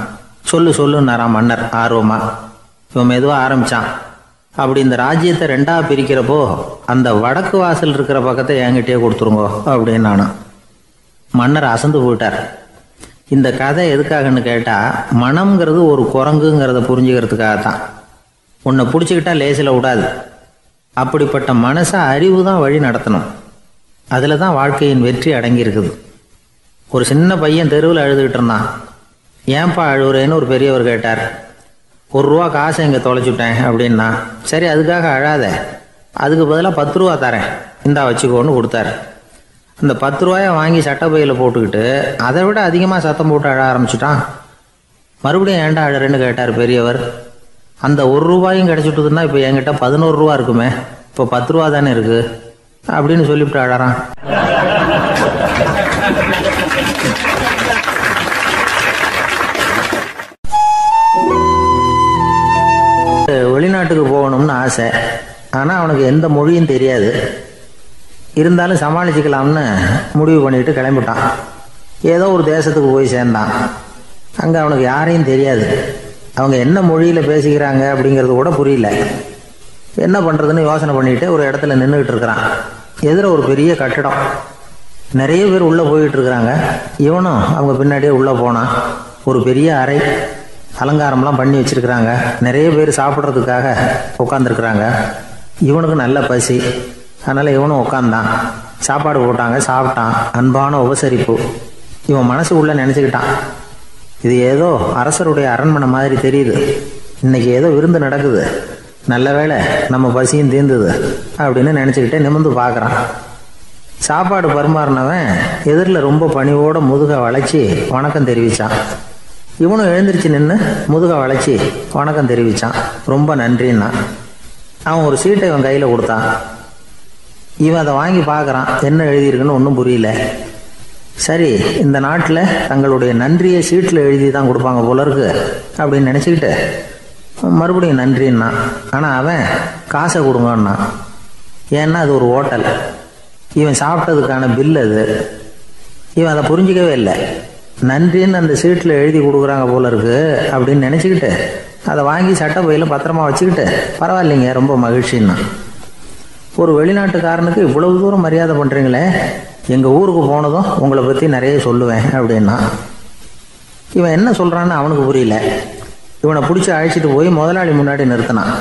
சொல்லுன்னாராம் மன்னர் ஆர்வமாக. இவன் மெதுவாக ஆரம்பித்தான். அப்படி இந்த ராஜ்யத்தை 2ஆக பிரிக்கிறப்போ அந்த வடக்கு வாசல் இருக்கிற பக்கத்தை என்கிட்டயே கொடுத்துருங்கோ அப்படின்னானா. மன்னர் அசந்து போயிட்டார். இந்த கதை எதுக்காகன்னு கேட்டால், மனம்ங்கிறது ஒரு குரங்குங்கிறத புரிஞ்சுக்கிறதுக்காகத்தான். உன்னை பிடிச்சிக்கிட்டா லேசில் விடாது. அப்படிப்பட்ட மனசை அறிவு தான் வழி நடத்தணும். அதில் தான் வாழ்க்கையின் வெற்றி அடங்கியிருக்குது. ஒரு சின்ன பையன் தெருவில் அழுதுகிட்டு இருந்தான். ஏன்பா அழுவுறேன்னு ஒரு பெரியவர் கேட்டார். 1 ரூபா காசை இங்கே தொலைச்சுட்டேன் அப்படின்னா. சரி, அதுக்காக அழாத, அதுக்கு பதிலாக 10 ரூபா தரேன், இந்தா வச்சுக்கோன்னு கொடுத்தாரு. அந்த 10 ரூபாயை வாங்கி சட்டப்பையில் போட்டுக்கிட்டு அதை விட அதிகமாக சத்தம் போட்டு அழ ஆரம்பிச்சுட்டான். மறுபடியும் ஏன்டா அழறேன்னு கேட்டார் பெரியவர். அந்த 1 ரூபாயும் கிடச்சிட்டுதுன்னா இப்போ என்கிட்ட 11 ரூபா இருக்குமே, இப்போ 10 ரூபா தானே இருக்குது அப்படின்னு சொல்லிவிட்டு அழறான். வெளிநாட்டுக்கு போகணும்னு ஆசை. ஆனால் அவனுக்கு எந்த மொழியும் தெரியாது. இருந்தாலும் சமாளிச்சுக்கலாம்னு முடிவு பண்ணிட்டு கிளம்பிட்டான். ஏதோ ஒரு தேசத்துக்கு போய் சேர்ந்தான். அங்கே அவனுக்கு யாரையும் தெரியாது. அவங்க என்ன மொழியில் பேசிக்கிறாங்க அப்படிங்கிறது கூட புரியல. என்ன பண்ணுறதுன்னு யோசனை பண்ணிட்டு ஒரு இடத்துல நின்றுக்கிட்டு இருக்கிறான். எதிர ஒரு பெரிய கட்டடம், நிறைய பேர் உள்ளே போயிட்டு இருக்கிறாங்க. இவனும் அவங்க பின்னாடியே உள்ளே போனான். ஒரு பெரிய அறை, அலங்காரம்லாம் பண்ணி வச்சிருக்கிறாங்க. நிறைய பேர் சாப்பிட்றதுக்காக உட்காந்துருக்குறாங்க. இவனுக்கு நல்ல பசி, அதனால் இவனும் உட்காந்தான். சாப்பாடு போட்டாங்க, சாப்பிட்டான். அன்பான உபசரிப்பு. இவன் மனசு உள்ள நினச்சிக்கிட்டான், இது ஏதோ அரசருடைய அரண்மனை மாதிரி தெரியுது, இன்னைக்கு ஏதோ விருந்து நடக்குது, நல்ல வேளை நம்ம பசியும் தீர்ந்தது அப்படின்னு நினச்சிக்கிட்டே நிமிர்ந்து பார்க்குறான். சாப்பாடு பரிமாறினவன் எதிரில் ரொம்ப பணிவோட முதுகை வளைச்சி வணக்கம் தெரிவித்தான். இவனும் எழுந்திரிச்சு நின்று முதுகை வளைச்சி வணக்கம் தெரிவித்தான். ரொம்ப நன்றின்னா. அவன் ஒரு சீட்டை இவன் கையில் கொடுத்தான். இவன் அதை வாங்கி பார்க்குறான். என்ன எழுதியிருக்குன்னு ஒன்றும் புரியல. சரி, இந்த நாட்டில் தங்களுடைய நன்றியை சீட்டில் எழுதி தான் கொடுப்பாங்க போல இருக்கு அப்படின்னு நினச்சிக்கிட்டு மறுபடியும் நன்றின்னா. ஆனால் அவன் காசை கொடுங்கன்னான். ஏன்னா அது ஒரு ஹோட்டல், இவன் சாப்பிட்டதுக்கான பில் அது. இவன் அதை புரிஞ்சிக்கவே இல்லை. நன்றின்னு அந்த சீட்டில் எழுதி கொடுக்குறாங்க போல இருக்கு அப்படின்னு நினச்சிக்கிட்டு அதை வாங்கி சட்டை பையில் பத்திரமா வச்சுக்கிட்டு, பரவாயில்லைங்க, ரொம்ப மகிழ்ச்சின்னா. ஒரு வெளிநாட்டுக்காரனுக்கு இவ்வளவு தூரம் மரியாதை பண்ணுறீங்களே, எங்கள் ஊருக்கு போனதும் உங்களை பற்றி நிறைய சொல்லுவேன் அப்படின்னா. இவன் என்ன சொல்கிறான்னு அவனுக்கு புரியல. இவனை பிடிச்சி அழைச்சிட்டு போய் முதலாளி முன்னாடி நிறுத்தினான்.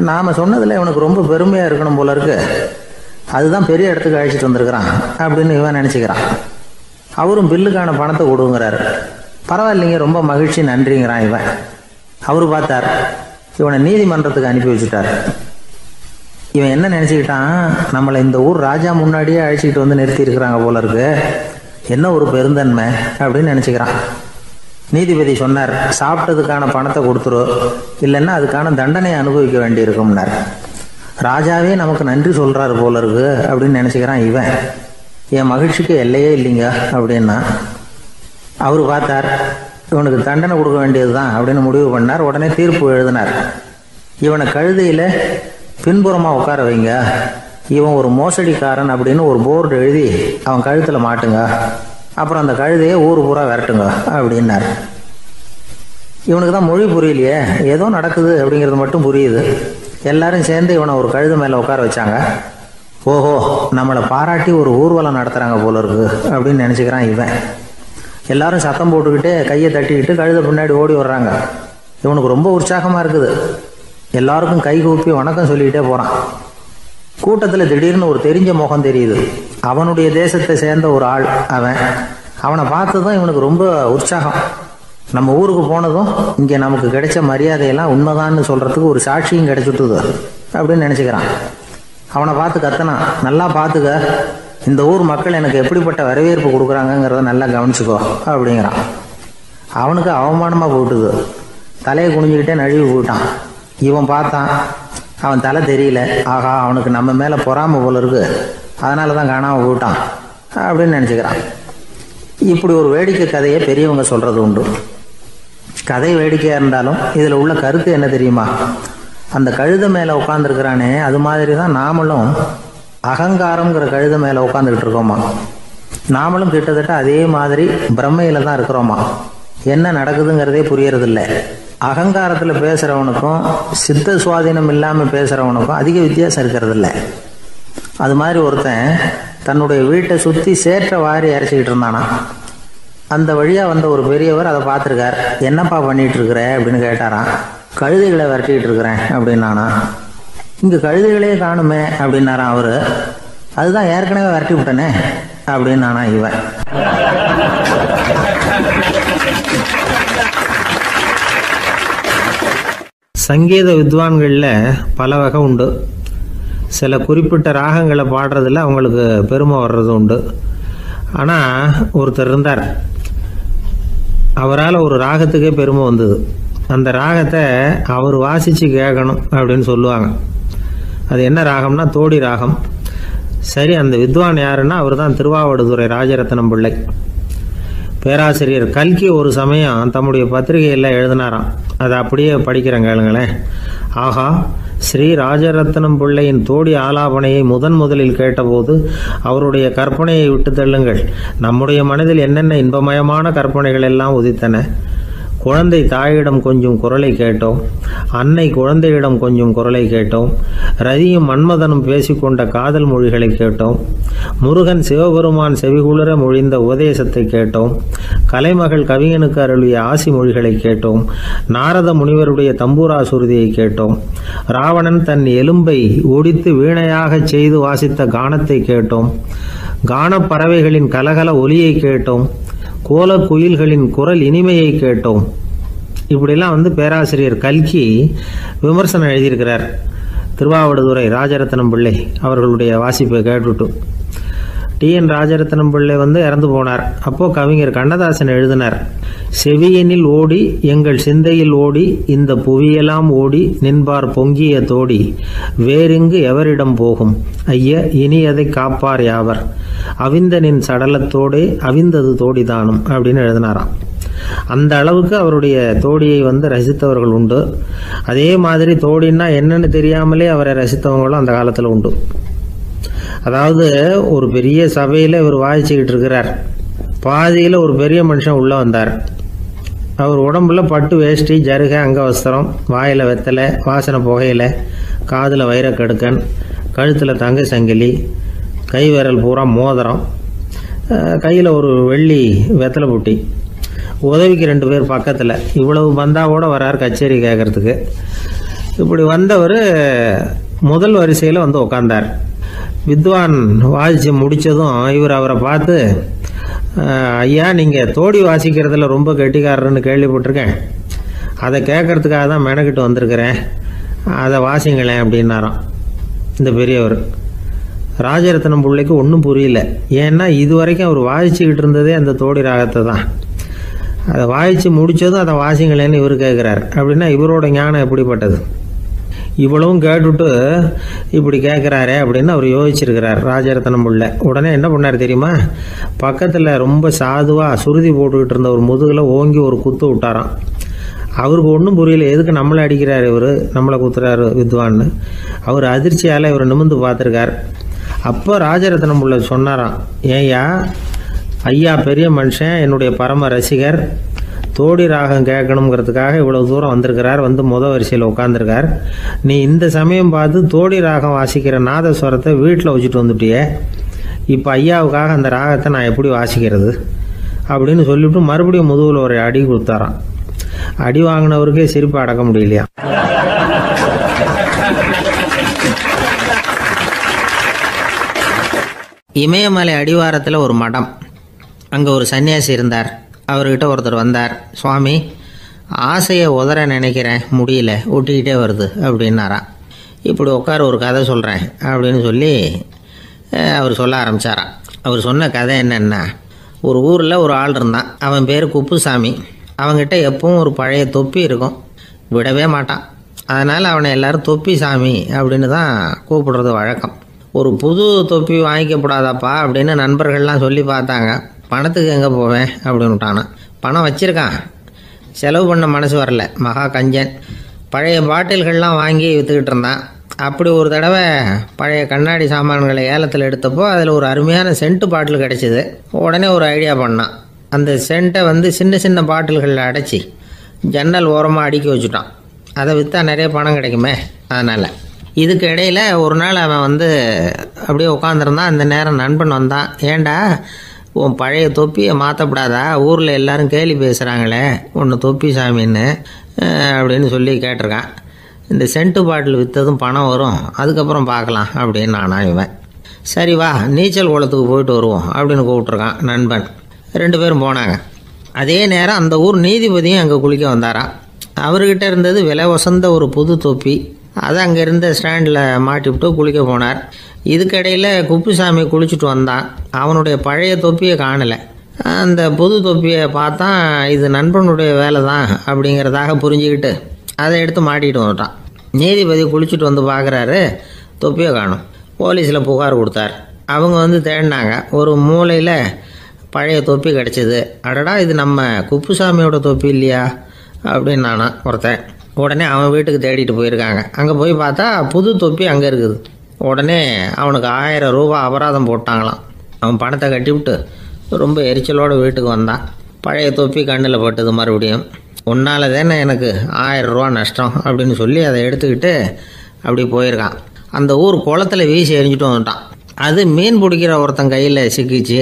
நாம் சொன்னதில் இவனுக்கு ரொம்ப பெருமையாக இருக்கணும் போல இருக்கு, அதுதான் பெரிய இடத்துக்கு அழைச்சிட்டு வந்திருக்கிறான் அப்படின்னு இவன் நினச்சிக்கிறான். அவரும் பில்லுக்கான பணத்தை கொடுங்கிறாரு. பரவாயில்லைங்க, ரொம்ப மகிழ்ச்சி, நன்றிங்கிறான் இவன். அவரு பார்த்தார், இவனை நீதிமன்றத்துக்கு அனுப்பி வச்சுட்டார். இவன் என்ன நினச்சிக்கிட்டான், நம்மளை இந்த ஊர் ராஜா முன்னாடியே அழைச்சிக்கிட்டு வந்து நிறுத்தி இருக்கிறாங்க போல இருக்கு, என்ன ஒரு பெருந்தன்மை அப்படின்னு நினச்சிக்கிறான். நீதிபதி சொன்னார், சாப்பிட்டதுக்கான பணத்தை கொடுத்துரு, இல்லைன்னா அதுக்கான தண்டனையை அனுபவிக்க வேண்டி இருக்கும்னார். ராஜாவே நமக்கு நன்றி சொல்கிறாரு போல இருக்கு அப்படின்னு நினச்சிக்கிறான் இவன். என் மகிழ்ச்சிக்கு எல்லையே இல்லைங்க அப்படின்னா. அவர் பார்த்தார், இவனுக்கு தண்டனை கொடுக்க வேண்டியது தான் அப்படின்னு முடிவு பண்ணார். உடனே தீர்ப்பு எழுதினார். இவனை கழுதையில் பின்புறமாக உட்கார வைங்க, இவன் ஒரு மோசடிக்காரன் அப்படின்னு ஒரு போர்டு எழுதி அவன் கழுத்தில் மாட்டுங்க, அப்புறம் அந்த கழுதையை ஊர் பூரா விரட்டுங்க அப்படின்னார். இவனுக்கு தான் மொழி புரியலையே, ஏதோ நடக்குது அப்படிங்கிறது மட்டும் புரியுது. எல்லாரும் சேர்ந்து இவனை ஒரு கழுதை மேலே உட்கார வச்சாங்க. ஓஹோ, நம்மளை பாராட்டி ஒரு ஊர்வலம் நடத்துகிறாங்க போல இருக்கு அப்படின்னு நினச்சிக்கிறான் இவன். எல்லாரும் சத்தம் போட்டுக்கிட்டே கையை தட்டிக்கிட்டு கழுதை பின்னாடி ஓடி வர்றாங்க. இவனுக்கு ரொம்ப உற்சாகமாக இருக்குது. எல்லாருக்கும் கை கூப்பி வணக்கம் சொல்லிக்கிட்டே போகிறான். கூட்டத்தில் திடீர்னு ஒரு தெரிஞ்ச முகம் தெரியுது. அவனுடைய தேசத்தை சேர்ந்த ஒரு ஆள் அவன். அவனை பார்த்ததும் இவனுக்கு ரொம்ப உற்சாகம். நம்ம ஊருக்கு போனதும் இங்கே நமக்கு கிடைச்ச மரியாதையெல்லாம் உண்மைதான்னு சொல்கிறதுக்கு ஒரு சாட்சியும் கிடைச்சிட்டுது அப்படின்னு நினச்சிக்கிறான். அவனை பார்த்து கத்தனான், நல்லா பார்த்துக்க, இந்த ஊர் மக்கள் எனக்கு எப்படிப்பட்ட வரவேற்பு கொடுக்குறாங்கங்கிறத நல்லா கவனிச்சுக்கோ அப்படிங்கிறான். அவனுக்கு அவமானமாக போட்டுது. தலையை குனிஞ்சுக்கிட்டே நழுவி போயிட்டான். இவன் பார்த்தான், அவன் தலை தெரியல. ஆகா, அவனுக்கு நம்ம மேலே பொறாமை போல இருக்கு, அதனால தான் காணாமல் போயிட்டான் அப்படின்னு நினச்சிக்கிறான். இப்படி ஒரு வேடிக்கை கதையை பெரியவங்க சொல்கிறது உண்டு. கதை வேடிக்கையாக இருந்தாலும் இதில் உள்ள கருத்து என்ன தெரியுமா? அந்த கழுதை மேலே உட்காந்துருக்கிறானே, அது மாதிரி தான் நாமளும் அகங்காரங்கிற கழுதை மேலே உட்காந்துக்கிட்டு இருக்கோமா. நாமளும் கிட்டத்தட்ட அதே மாதிரி பிரம்மையில் தான் இருக்கிறோமா. என்ன நடக்குதுங்கிறதே புரியறதில்லை. அகங்காரத்தில் பேசுகிறவனுக்கும் சித்த சுவாதீனம் இல்லாமல் பேசுகிறவனுக்கும் அதிக வித்தியாசம் இருக்கிறதில்ல. அது மாதிரி ஒருத்தன் தன்னுடைய வீட்டை சுற்றி சேற்றை வாரி இறைச்சிக்கிட்டு இருந்தானா. அந்த வழியாக வந்த ஒரு பெரியவர் அதை பார்த்துருக்கார். என்னப்பா பண்ணிகிட்டு இருக்கிற அப்படின்னு கேட்டாரான். கழுதைகளை விரட்டிக்கிட்டு இருக்கிறேன் அப்படின்னானா. இங்கே கழுதைகளே காணுமே அப்படின்னாரான் அவரு. அதுதான் ஏற்கனவே விரட்டி விட்டனே அப்படின்னானா இவன். சங்கீத வித்வான்களில் பல வகை உண்டு. சில குறிப்பிட்ட ராகங்களை பாடுறதுல அவங்களுக்கு பெருமை வர்றது உண்டு. ஆனால் ஒருத்தர் இருந்தார், அவரால் ஒரு ராகத்துக்கே பெருமை வந்தது. அந்த ராகத்தை அவர் வாசித்து கேட்கணும் அப்படின்னு சொல்லுவாங்க. அது என்ன ராகம்னா தோடி ராகம். சரி, அந்த வித்வான் யாருன்னா அவர் தான் திருவாவடுதுறை ராஜரத்னம் பிள்ளை. பேராசிரியர் கல்கி ஒரு சமயம் தம்முடைய பத்திரிகையில் எழுதினாராம். அதை அப்படியே படிக்கிறேன் கேளுங்களேன். ஆகா, ஸ்ரீ ராஜரத்னம் பிள்ளையின் தோடி ஆலாபனையை முதலில் கேட்டபோது அவருடைய கற்பனையை விட்டு தள்ளுங்கள். நம்முடைய மனதில் என்னென்ன இன்பமயமான கற்பனைகள் எல்லாம் உதித்தன. குழந்தை தாயிடம் கொஞ்சம் குரலை கேட்டோம், அன்னை குழந்தையிடம் கொஞ்சம் குரலை கேட்டோம், ரதியும் மன்மதனும் பேசிக்கொண்ட காதல் மொழிகளை கேட்டோம், முருகன் சிவபெருமான் செவிகுளிர மொழிந்த உபதேசத்தை கேட்டோம், கலைமகள் கவிஞனுக்கு அருளிய ஆசி மொழிகளை கேட்டோம், நாரத முனிவருடைய தம்பூரா சுருதியை கேட்டோம், ராவணன் தன் எலும்பை ஒடித்து வீணையாகச் செய்து வாசித்த கானத்தை கேட்டோம், கானப்பறவைகளின் கலகல ஒலியை கேட்டோம், கோல குயில்களின் குரல் இனிமையை கேட்டோம். இப்படிலாம் பேராசிரியர் கல்கி விமர்சனம் எழுதியிருக்கிறார். திருவாவடுதுறை ராஜரத்னம் பிள்ளை அவர்களுடைய வாசிப்பை கேட்டுட்டு டி.என். ராஜரத்னம் பிள்ளை இறந்து போனார். அப்போது கவிஞர் கண்ணதாசன் எழுதினார், செவியனில் ஓடி எங்கள் சிந்தையில் ஓடி இந்த புவியெல்லாம் ஓடி நின்பார் பொங்கிய தோடி வேறிங்கு எவரிடம் போகும் ஐய இனி அதை காப்பார் யாவர் அவிந்தனின் சடலத்தோடே அவிந்தது தோடிதானும் அப்படின்னு எழுதினாராம். அந்த அளவுக்கு அவருடைய தோடியை ரசித்தவர்கள் உண்டு. அதே மாதிரி தோடின்னா என்னன்னு தெரியாமலே அவரை ரசித்தவங்களும் அந்த காலத்தில் உண்டு. அதாவது ஒரு பெரிய சபையில் இவர் வாசிச்சுக்கிட்டு இருக்கிறார். பாதியில் ஒரு பெரிய மனுஷன் உள்ளே வந்தார். அவர் உடம்புல பட்டு வேஷ்டி, ஜருகை, அங்கவஸ்திரம், வாயில் வெத்தலை, வாசனை புகையில, காதில் வைரக்கடுக்கன், கழுத்தில் தங்க சங்கிலி, கை விரல் பூரா மோதிரம், கையில் ஒரு வெள்ளி வெத்தலை புட்டி, உதவிக்கு 2 பேர் பக்கத்தில். இவ்வளவு பந்தாவோடு வரார் கச்சேரி கேட்கறதுக்கு. இப்படி வந்தவர் முதல் வரிசையில் வந்து உட்காந்தார். வித்வான் வாசித்து முடித்ததும் இவர் அவரை பார்த்து, ஐயா, நீங்கள் தோடி வாசிக்கிறதுல ரொம்ப கெட்டிக்காரர்னு கேள்விப்பட்டிருக்கேன், அதை கேட்கறதுக்காக தான் மெனக்கிட்டு வந்திருக்கிறேன், அதை வாசிங்களேன் அப்படின்னாராம் இந்த பெரியவர். ராஜரத்னம் பிள்ளைக்கு ஒன்றும் புரியல. ஏன்னா இது வரைக்கும் அவர் வாசிச்சுக்கிட்டு இருந்ததே அந்த தோடி ராகத்தை தான். அதை வாசித்து முடித்ததும் அதை வாசிங்களேன்னு இவர் கேட்குறாரு. அப்படின்னா இவரோட ஞானம் எப்படிப்பட்டது? இவ்வளவும் கேட்டுட்டு இப்படி கேட்குறாரே அப்படின்னு அவர் யோசிச்சிருக்கிறார் ராஜரத்னம் பிள்ளை. உடனே என்ன பண்ணார் தெரியுமா? பக்கத்தில் ரொம்ப சாதுவாக சுருதி போட்டுக்கிட்டு இருந்த ஒரு முதுகில் ஓங்கி ஒரு குத்து விட்டாராம். அவருக்கு ஒன்றும் புரியல, எதுக்கு நம்மளை அடிக்கிறார் இவர், நம்மளை குத்துறாரு வித்வான்னு. அவர் அதிர்ச்சியால் இவர் நிமிர்ந்து பார்த்துருக்கார். அப்போ ராஜரத்னம் பிள்ளை சொன்னாராம், ஏய்யா ஐயா பெரிய மனுஷன், என்னுடைய பரம ரசிகர், தோடி ராகம் கேட்கணுங்கிறதுக்காக இவ்வளோ தூரம் வந்திருக்கிறார், வந்து வரிசையில் உட்காந்துருக்கார். நீ இந்த சமயம் பார்த்து தோடி ராகம் வாசிக்கிற நாதஸ்வரத்தை வீட்டில் வச்சுட்டு வந்துட்டியே, இப்போ ஐயாவுக்காக அந்த ராகத்தை நான் எப்படி வாசிக்கிறது அப்படின்னு சொல்லிவிட்டு மறுபடியும் முதுகில் ஒரு அடி கொடுத்தாராம். அடி வாங்கினவருக்கே சிரிப்பு அடக்க முடியலையா. இமயமலை அடிவாரத்தில் ஒரு மடம், அங்கே ஒரு சன்னியாசி இருந்தார். அவர்கிட்ட ஒருத்தர் வந்தார். சுவாமி, ஆசையை உதற நினைக்கிறேன், முடியல, ஒட்டிக்கிட்டே வருது அப்படின்னாராம். இப்படி உட்கார ஒரு கதை சொல்கிறேன் அப்படின்னு சொல்லி அவர் சொல்ல ஆரம்பித்தாராம். அவர் சொன்ன கதை என்னென்னா, ஒரு ஊரில் ஒரு ஆள் இருந்தான். அவன் பேர் குப்புசாமி. அவங்ககிட்ட எப்பவும் ஒரு பழைய தொப்பி இருக்கும், விடவே மாட்டான். அதனால் அவனை எல்லோரும் தொப்பி சாமி அப்படின்னு தான் கூப்பிடுறது வழக்கம். ஒரு புது தொப்பி வாங்கிக்கப்படாதாப்பா அப்படின்னு நண்பர்கள்லாம் சொல்லி பார்த்தாங்க. பணத்துக்கு எங்கே போவேன் அப்படின்னு விட்டானா. பணம் வச்சுருக்கான், செலவு பண்ண மனசு வரல, மகா கஞ்சன். பழைய பாட்டில்கள்லாம் வாங்கி விற்றுக்கிட்டு இருந்தான். அப்படி ஒரு தடவை பழைய கண்ணாடி சாமான்களை ஏலத்தில் எடுத்தப்போ அதில் ஒரு அருமையான சென்ட்டு பாட்டில் கிடச்சிது. உடனே ஒரு ஐடியா பண்ணான். அந்த சென்ட்டை வந்து சின்ன சின்ன பாட்டில்களில் அடைச்சி ஜன்னல் ஓரமாக அடுக்கி வச்சுட்டான். அதை விற்றா நிறைய பணம் கிடைக்குமே, அதனால். இதுக்கு இடையில் ஒரு நாள் அவன் வந்து அப்படியே உட்காந்துருந்தான். அந்த நேரம் நண்பன் வந்தான். ஏண்டா, உன் பழைய தொப்பியை மாற்றப்படாதா, ஊரில் எல்லோரும் கேலி பேசுகிறாங்களே ஒன்று தொப்பி சாமின்னு அப்படின்னு சொல்லி கேட்டிருக்கான். இந்த சென்ட்டு பாட்டில் விற்றதும் பணம் வரும், அதுக்கப்புறம் பார்க்கலாம் அப்படின்னு நானா இவன். சரி வா, நீச்சல் குளத்துக்கு போயிட்டு வருவோம் அப்படின்னு கூப்பிட்ருக்கான் நண்பன். 2 பேரும் போனாங்க. அதே நேரம் அந்த ஊர் நீதிபதியும் அங்கே குளிக்க வந்தாராம். அவர்கிட்ட இருந்தது விலை வசந்த ஒரு புது தொப்பி. அதை அங்கே இருந்த ஸ்டாண்டில் மாட்டிவிட்டு குளிக்க போனார். இதுக்கிடையில் குப்புசாமி குளிச்சுட்டு வந்தான். அவனுடைய பழைய தொப்பியை காணலை. அந்த புது தொப்பியை பார்த்தா இது நண்பனுடைய வேலை தான் அப்படிங்கிறதாக புரிஞ்சுக்கிட்டு அதை எடுத்து மாட்டிகிட்டு வந்துட்டான். நீதிபதி குளிச்சுட்டு வந்து பார்க்குறாரு, தொப்பியை காணும். போலீஸில் புகார் கொடுத்தார். அவங்க வந்து தேடினாங்க. ஒரு மூலையில் பழைய தொப்பி கிடச்சிது. அடடா, இது நம்ம குப்புசாமியோட தொப்பி இல்லையா அப்படின்னு நானா ஒருத்தன். உடனே அவன் வீட்டுக்கு தேடிட்டு போயிருக்காங்க. அங்கே போய் பார்த்தா புது தொப்பி அங்கே இருக்குது. உடனே அவனுக்கு 1000 ரூபா அபராதம் போட்டாங்களாம். அவன் பணத்தை கட்டிவிட்டு ரொம்ப எரிச்சலோடு வீட்டுக்கு வந்தான். பழைய தொப்பி கண்ணில் பட்டது. மறுபடியும் உன்னால் தானே எனக்கு 1000 ரூபா நஷ்டம் அப்படின்னு சொல்லி அதை எடுத்துக்கிட்டு அப்படி போயிருக்கான். அந்த ஊர் குளத்தில் வீசி எரிஞ்சிட்டு வந்துட்டான். அது மீன் பிடிக்கிற ஒருத்தன் கையில் சிக்கிச்சு.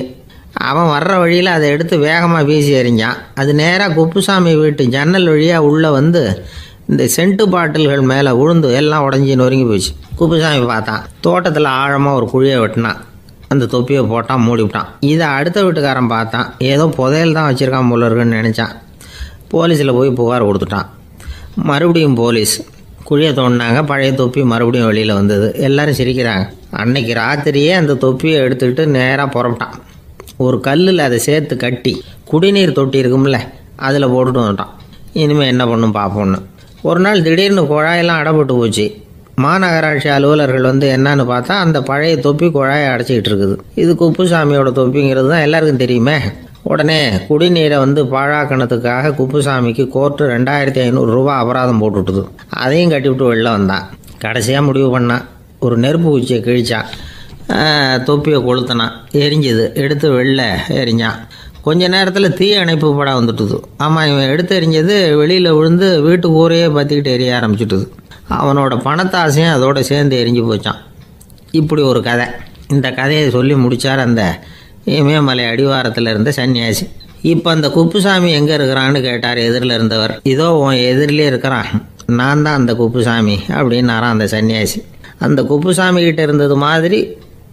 அவன் வர்ற வழியில் அதை எடுத்து வேகமாக வீசி எறிஞ்சான். அது நேராக குப்புசாமி வீட்டு ஜன்னல் வழியாக உள்ளே வந்து இந்த சென்ட்டு பாட்டில்கள் மேலே விழுந்து எல்லாம் உடஞ்சி நொறுங்கி போச்சு. குப்புசாமி பார்த்தான். தோட்டத்தில் ஆழமாக ஒரு குழியை வெட்டினான். அந்த தொப்பியை போட்டான், மூடிவிட்டான். இதை அடுத்த வீட்டுக்காரன் பார்த்தான். ஏதோ புதையல் தான் வச்சுருக்கான் போல இருக்குன்னு நினச்சான். போலீஸில் போய் புகார் கொடுத்துட்டான். மறுபடியும் போலீஸ் குழியை தோண்டினாங்க. பழைய தொப்பி மறுபடியும் வெளியில் வந்தது. எல்லோரும் சிரிக்கிறாங்க. அன்னைக்கு ராத்திரியே அந்த தொப்பியை எடுத்துக்கிட்டு நேராக புறப்பட்டான். ஒரு கல்லில் அதை சேர்த்து கட்டி குடிநீர் தொட்டி இருக்கும்ல, அதில் போட்டுட்டு வந்துட்டான். இனிமேல் என்ன பண்ணும் பார்ப்போன்னு. ஒரு நாள் திடீர்னு குழாயெல்லாம் அடைப்பட்டு போச்சு. மாநகராட்சி அலுவலர்கள் வந்து என்னன்னு பார்த்தா அந்த பழைய தொப்பி குழாயை அடைச்சிக்கிட்டு இருக்குது. இது குப்புசாமியோட தொப்பிங்கிறது தான் எல்லாருக்கும் தெரியுமே. உடனே குடிநீரை வந்து பாழாக்கணத்துக்காக குப்புசாமிக்கு கோர்ட்டு 2500 ரூபா அபராதம் போட்டுவிட்டுது. அதையும் கட்டிவிட்டு வெளில வந்தான். கடைசியாக முடிவு பண்ணான். ஒரு நெருப்பு குச்சியை கிழிச்சான். தொப்பியை கொளுத்தினான். எரிஞ்சுது. எடுத்து வெளில எரிஞ்சான். கொஞ்ச நேரத்தில் தீ அணைப்பு படம் வந்துட்டுது. ஆமாம், இவன் எடுத்து எரிஞ்சது வெளியில் விழுந்து வீட்டு ஊரையே பற்றிக்கிட்டு எரிய ஆரம்பிச்சுட்டுது. அவனோட பணத்தாசையும் அதோடு சேர்ந்து எரிஞ்சு போச்சான். இப்படி ஒரு கதை. இந்த கதையை சொல்லி முடித்தார் அந்த இமயமலை அடிவாரத்தில் இருந்த சன்னியாசி. இப்போ அந்த குப்புசாமி எங்கே இருக்கிறான்னு கேட்டார் எதிரில் இருந்தவர். இதோ உன் எதிரிலே இருக்கிறான், நான் தான் அந்த குப்புசாமி அப்படின்னாரான் அந்த சன்னியாசி. அந்த குப்புசாமி கிட்ட இருந்தது மாதிரி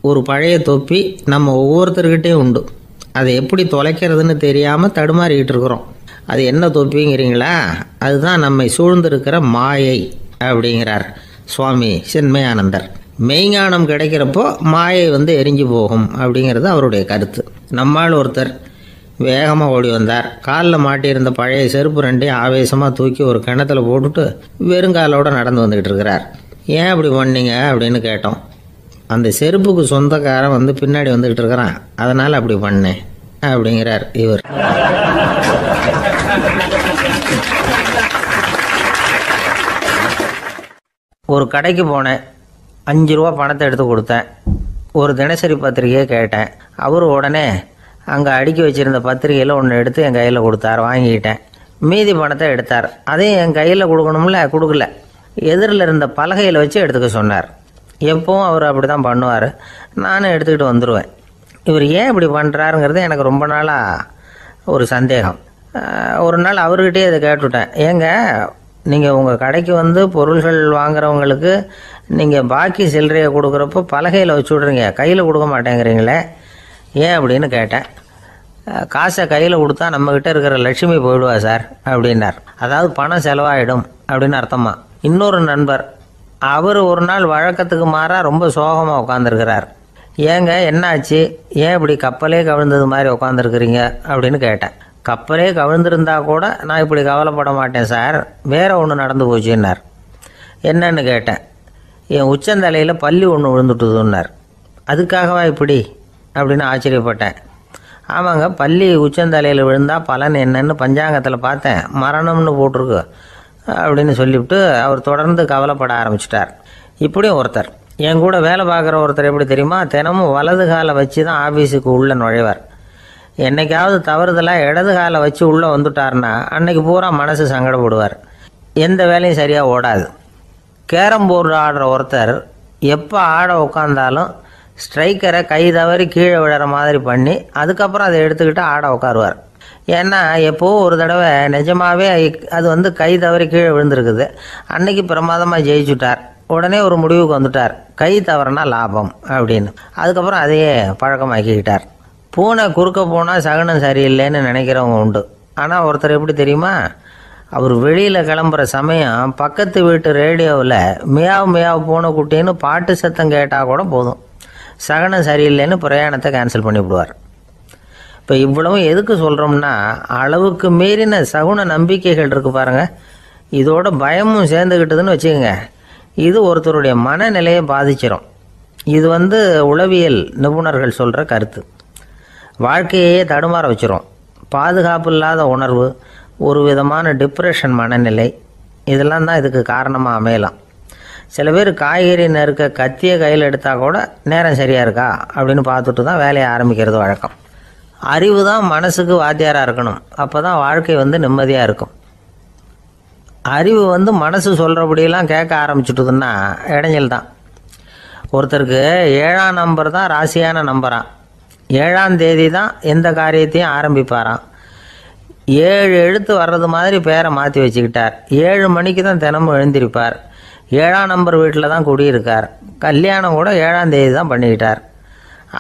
ஒரு பழைய தொப்பி நம்ம ஒவ்வொருத்தர்கிட்டையும் உண்டு. அதை எப்படி தொலைக்கிறதுன்னு தெரியாமல் தடுமாறிக்கிட்டு இருக்கிறோம். அது என்ன தொப்பிங்கிறீங்களா? அதுதான் நம்மை சூழ்ந்திருக்கிற மாயை அப்படிங்கிறார் சுவாமி சின்மயானந்தர். மெய்ஞானம் கிடைக்கிறப்போ மாயை எரிஞ்சு போகும் அப்படிங்கிறது அவருடைய கருத்து. நம்மால் ஒருத்தர் வேகமாக ஓடி வந்தார். காலில் மாட்டியிருந்த பழைய செருப்பு ரெண்டையும் ஆவேசமாக தூக்கி ஒரு கிணத்துல போட்டுட்டு வெறுங்காலோடு நடந்து வந்துக்கிட்டு இருக்கிறார். ஏன் அப்படி பண்ணீங்க அப்படின்னு கேட்டோம். அந்த செருப்புக்கு சொந்தக்காரன் பின்னாடி வந்துக்கிட்டு இருக்கிறான், அதனால் அப்படி பண்ணேன் அப்படிங்கிறார் இவர். ஒரு கடைக்கு போனேன். 5 ரூபா பணத்தை எடுத்து கொடுத்தேன். ஒரு தினசரி பத்திரிகையை கேட்டேன். அவர் உடனே அங்கே அடுக்கி வச்சுருந்த பத்திரிகையில் ஒன்று எடுத்து என் கையில் கொடுத்தார். வாங்கிக்கிட்டேன். மீதி பணத்தை எடுத்தார். அதையும் என் கையில் கொடுக்கணும்ல, கொடுக்கல. எதிரில் இருந்த பலகையில் வச்சு எடுத்துக்க சொன்னார். எப்பவும் அவர் அப்படி தான் பண்ணுவார். நானும் எடுத்துக்கிட்டு வந்துடுவேன். இவர் ஏன் இப்படி பண்ணுறாருங்கிறது எனக்கு ரொம்ப நாளாக ஒரு சந்தேகம். ஒரு நாள் அவர்கிட்டயே இதை கேட்டுவிட்டேன். ஏங்க, நீங்கள் உங்கள் கடைக்கு பொருள்கள் வாங்குறவங்களுக்கு நீங்கள் பாக்கி சில்லறையை கொடுக்குறப்போ பலகையில் வச்சு விட்றீங்க, கையில் கொடுக்க மாட்டேங்கிறீங்களே, ஏன் அப்படின்னு கேட்டேன். காசை கையில் கொடுத்தா நம்மக்கிட்ட இருக்கிற லட்சுமி போயிடுவா சார் அப்படின்னார். அதாவது பணம் செலவாயிடும் அப்படின்னு அர்த்தமா. இன்னொரு நண்பர், அவர் ஒரு நாள் வழக்கத்துக்கு மாறாக ரொம்ப சோகமாக உட்காந்துருக்கிறார். ஏங்க என்னாச்சு, ஏன் இப்படி கப்பலே கவிழ்ந்தது மாதிரி உட்காந்துருக்குறீங்க அப்படின்னு கேட்டேன். கப்பலே கவிழ்ந்திருந்தா கூட நான் இப்படி கவலைப்பட மாட்டேன் சார், வேற ஒன்று நடந்து போச்சுன்னார். என்னன்னு கேட்டேன். என் உச்சந்தலையில் பல்லி ஒன்று விழுந்துட்டுதுன்னார். அதுக்காகவா இப்படி அப்படின்னு ஆச்சரியப்பட்டேன். ஆமாங்க, பல்லி உச்சந்தலையில் விழுந்தால் பலன் என்னன்னு பஞ்சாங்கத்தில் பார்த்தேன், மரணம்னு போட்டிருக்கு அப்படின்னு சொல்லிவிட்டு அவர் தொடர்ந்து கவலைப்பட ஆரம்பிச்சிட்டார். இப்படியும் ஒருத்தர், என் கூட வேலை பார்க்குற ஒருத்தர் எப்படி தெரியுமா, தினமும் வலது காலை வச்சு தான் ஆஃபீஸுக்கு உள்ளே நுழைவார். என்னைக்காவது தவறுதலாக இடது காலை வச்சு உள்ளே வந்துட்டார்னா அன்னைக்கு பூரா மனசு சங்கடப்படுவார். எந்த வேலையும் சரியாக ஓடாது. கேரம் போர்டு ஆடுற ஒருத்தர் எப்போ ஆட உட்காந்தாலும் ஸ்ட்ரைக்கரை கை தவறி கீழே விழுற மாதிரி பண்ணி அதுக்கப்புறம் அதை எடுத்துக்கிட்டு ஆட உட்காருவார். ஏன்னா எப்போது ஒரு தடவை நிஜமாகவே அது கை தவறி கீழே விழுந்திருக்குது. அன்னைக்கு பிரமாதமாக ஜெயிச்சுட்டார். உடனே ஒரு முடிவுக்கு வந்துட்டார், கை தவறுனா லாபம் அப்படின்னு. அதுக்கப்புறம் அதையே பழக்கமாக்கிக்கிட்டார். பூனை குறுக்க போனால் சகுனம் சரியில்லைன்னு நினைக்கிறவங்க உண்டு. ஆனால் ஒருத்தர் எப்படி தெரியுமா, அவர் வெளியில் கிளம்புற சமயம் பக்கத்து வீட்டு ரேடியோவில் மியாவ் மியாவ் பூனை குட்டின்னு பாட்டு சத்தம் கேட்டால் கூட போதும், சகுனம் சரியில்லைன்னு பிரயாணத்தை கேன்சல் பண்ணிவிடுவார். இப்போ இவ்வளவும் எதுக்கு சொல்கிறோம்னா, அளவுக்கு மீறின சகுன நம்பிக்கைகள் இருக்குது பாருங்கள், இதோட பயமும் சேர்ந்துக்கிட்டதுன்னு வச்சுக்கோங்க, இது ஒருத்தருடைய மனநிலையை பாதிச்சிடும். இது உளவியல் நிபுணர்கள் சொல்கிற கருத்து. வாழ்க்கையே தடுமாற வச்சிரும். பாதுகாப்பு இல்லாத உணர்வு, ஒரு விதமான டிப்ரெஷன் மனநிலை, இதெல்லாம் தான் இதுக்கு காரணமாக அமையலாம். சில பேர் காய்கறி நறுக்க கத்தியை கையில் எடுத்தால் கூட நேரம் சரியாக இருக்கா அப்படின்னு பார்த்துட்டு தான் வேலையை ஆரம்பிக்கிறது வழக்கம். அறிவு தான் மனசுக்கு வாத்தியாராக இருக்கணும். அப்போ தான் வாழ்க்கை நிம்மதியாக இருக்கும். அறிவு மனசு சொல்கிறபடியெல்லாம் கேட்க ஆரம்பிச்சுட்டுதுன்னா இடைஞ்சல் தான். ஒருத்தருக்கு 7ஆம் நம்பர் தான் ராசியான நம்பரான். 7ஆம் தேதி தான் எந்த காரியத்தையும் ஆரம்பிப்பாராம். 7 எழுத்து வர்றது மாதிரி பேரை மாற்றி வச்சுக்கிட்டார். 7 மணிக்கு தான் தினமும் எழுந்திருப்பார். 7ஆம் நம்பர் வீட்டில் தான் குடியிருக்கார். கல்யாணம் கூட 7ஆம் தேதி தான் பண்ணிக்கிட்டார்.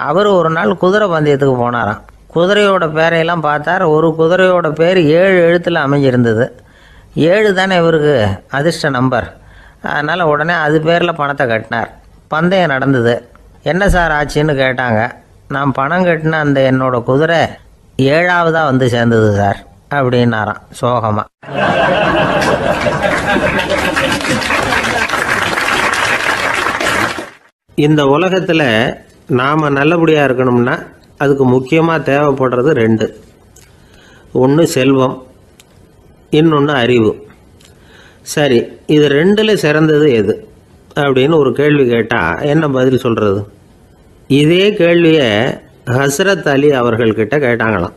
அவர் ஒரு நாள் குதிரை பந்தயத்துக்கு போனாராம். குதிரையோட பேரையெல்லாம் பார்த்தார். ஒரு குதிரையோட பேர் 7 எழுத்தில் அமைஞ்சிருந்தது. 7 தானே இவருக்கு அதிர்ஷ்ட நம்பர். அதனால் உடனே அது பேரில் பணத்தை கட்டினார். பந்தயம் நடந்தது. என்ன சார் ஆச்சுன்னு கேட்டாங்க. நான் பணம் கட்டின அந்த என்னோட குதிரை 7ஆவதாக சேர்ந்தது சார் அப்படின்னாராம் சோகமாக. இந்த உலகத்தில் நாம் நல்லபடியாக இருக்கணும்னா அதுக்கு முக்கியமாக தேவைப்படுறது 2. ஒன்று செல்வம், இன்னொன்று அறிவு. சரி, இது 2ல் சிறந்தது எது அப்படின்னு ஒரு கேள்வி கேட்டால் என்ன பதில் சொல்கிறது? இதே கேள்வியை ஹஸ்ரத் அலி அவர்கள்கிட்ட கேட்டாங்களாம்.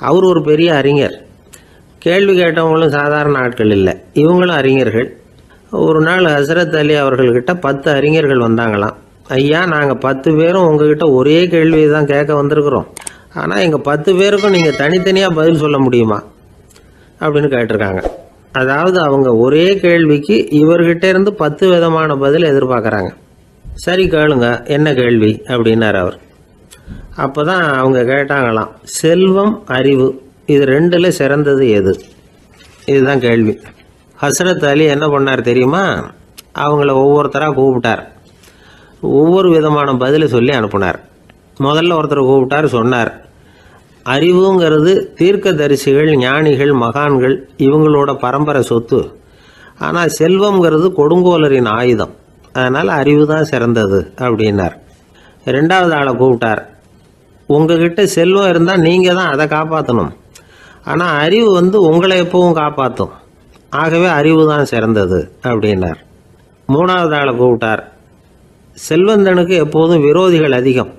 அவர் ஒரு பெரிய அறிஞர். கேள்வி கேட்டவங்களும் சாதாரண ஆட்கள் இல்லை, இவங்களும் அறிஞர்கள். ஒரு நாள் ஹஸ்ரத் அலி அவர்கள்கிட்ட 10 அறிஞர்கள் வந்தாங்களாம். ஐயா, நாங்கள் 10 பேரும் உங்ககிட்ட ஒரே கேள்வியை தான் கேட்க வந்திருக்கிறோம். ஆனால் எங்கள் 10 பேருக்கும் நீங்கள் தனித்தனியாக பதில் சொல்ல முடியுமா அப்படின்னு கேட்டிருக்காங்க. அதாவது அவங்க ஒரே கேள்விக்கு இவர்கிட்ட இருந்து 10 விதமான பதில் எதிர்பார்க்குறாங்க. சரி கேளுங்க, என்ன கேள்வி அப்படின்னார் அவர். அப்போ தான் அவங்க கேட்டாங்களாம், செல்வம் அறிவு இது ரெண்டில் சிறந்தது எது? இதுதான் கேள்வி. ஹஸ்ரத் அலி என்ன பண்ணார் தெரியுமா? அவங்கள ஒவ்வொருத்தராக கூப்பிட்டார். ஒவ்வொரு விதமான பதிலை சொல்லி அனுப்புனார். முதல்ல ஒருத்தரை கூப்பிட்டார். சொன்னார், அறிவுங்கிறது தீர்க்கதரிசிகள், ஞானிகள், மகான்கள் இவங்களோட பரம்பரை சொத்து. ஆனால் செல்வம்ங்கிறது கொடுங்கோலரின் ஆயுதம். அதனால் அறிவு தான் சிறந்தது அப்படின்னார். ரெண்டாவது ஆளை கூப்பிட்டார். உங்ககிட்ட செல்வம் இருந்தால் நீங்கள் தான் அதை காப்பாற்றணும். ஆனால் அறிவு உங்களை எப்பவும் காப்பாற்றும். ஆகவே அறிவு தான் சிறந்தது அப்படின்னார். மூணாவது ஆளை கூப்பிட்டார். செல்வந்தனுக்கு எப்போதும் விரோதிகள் அதிகம்,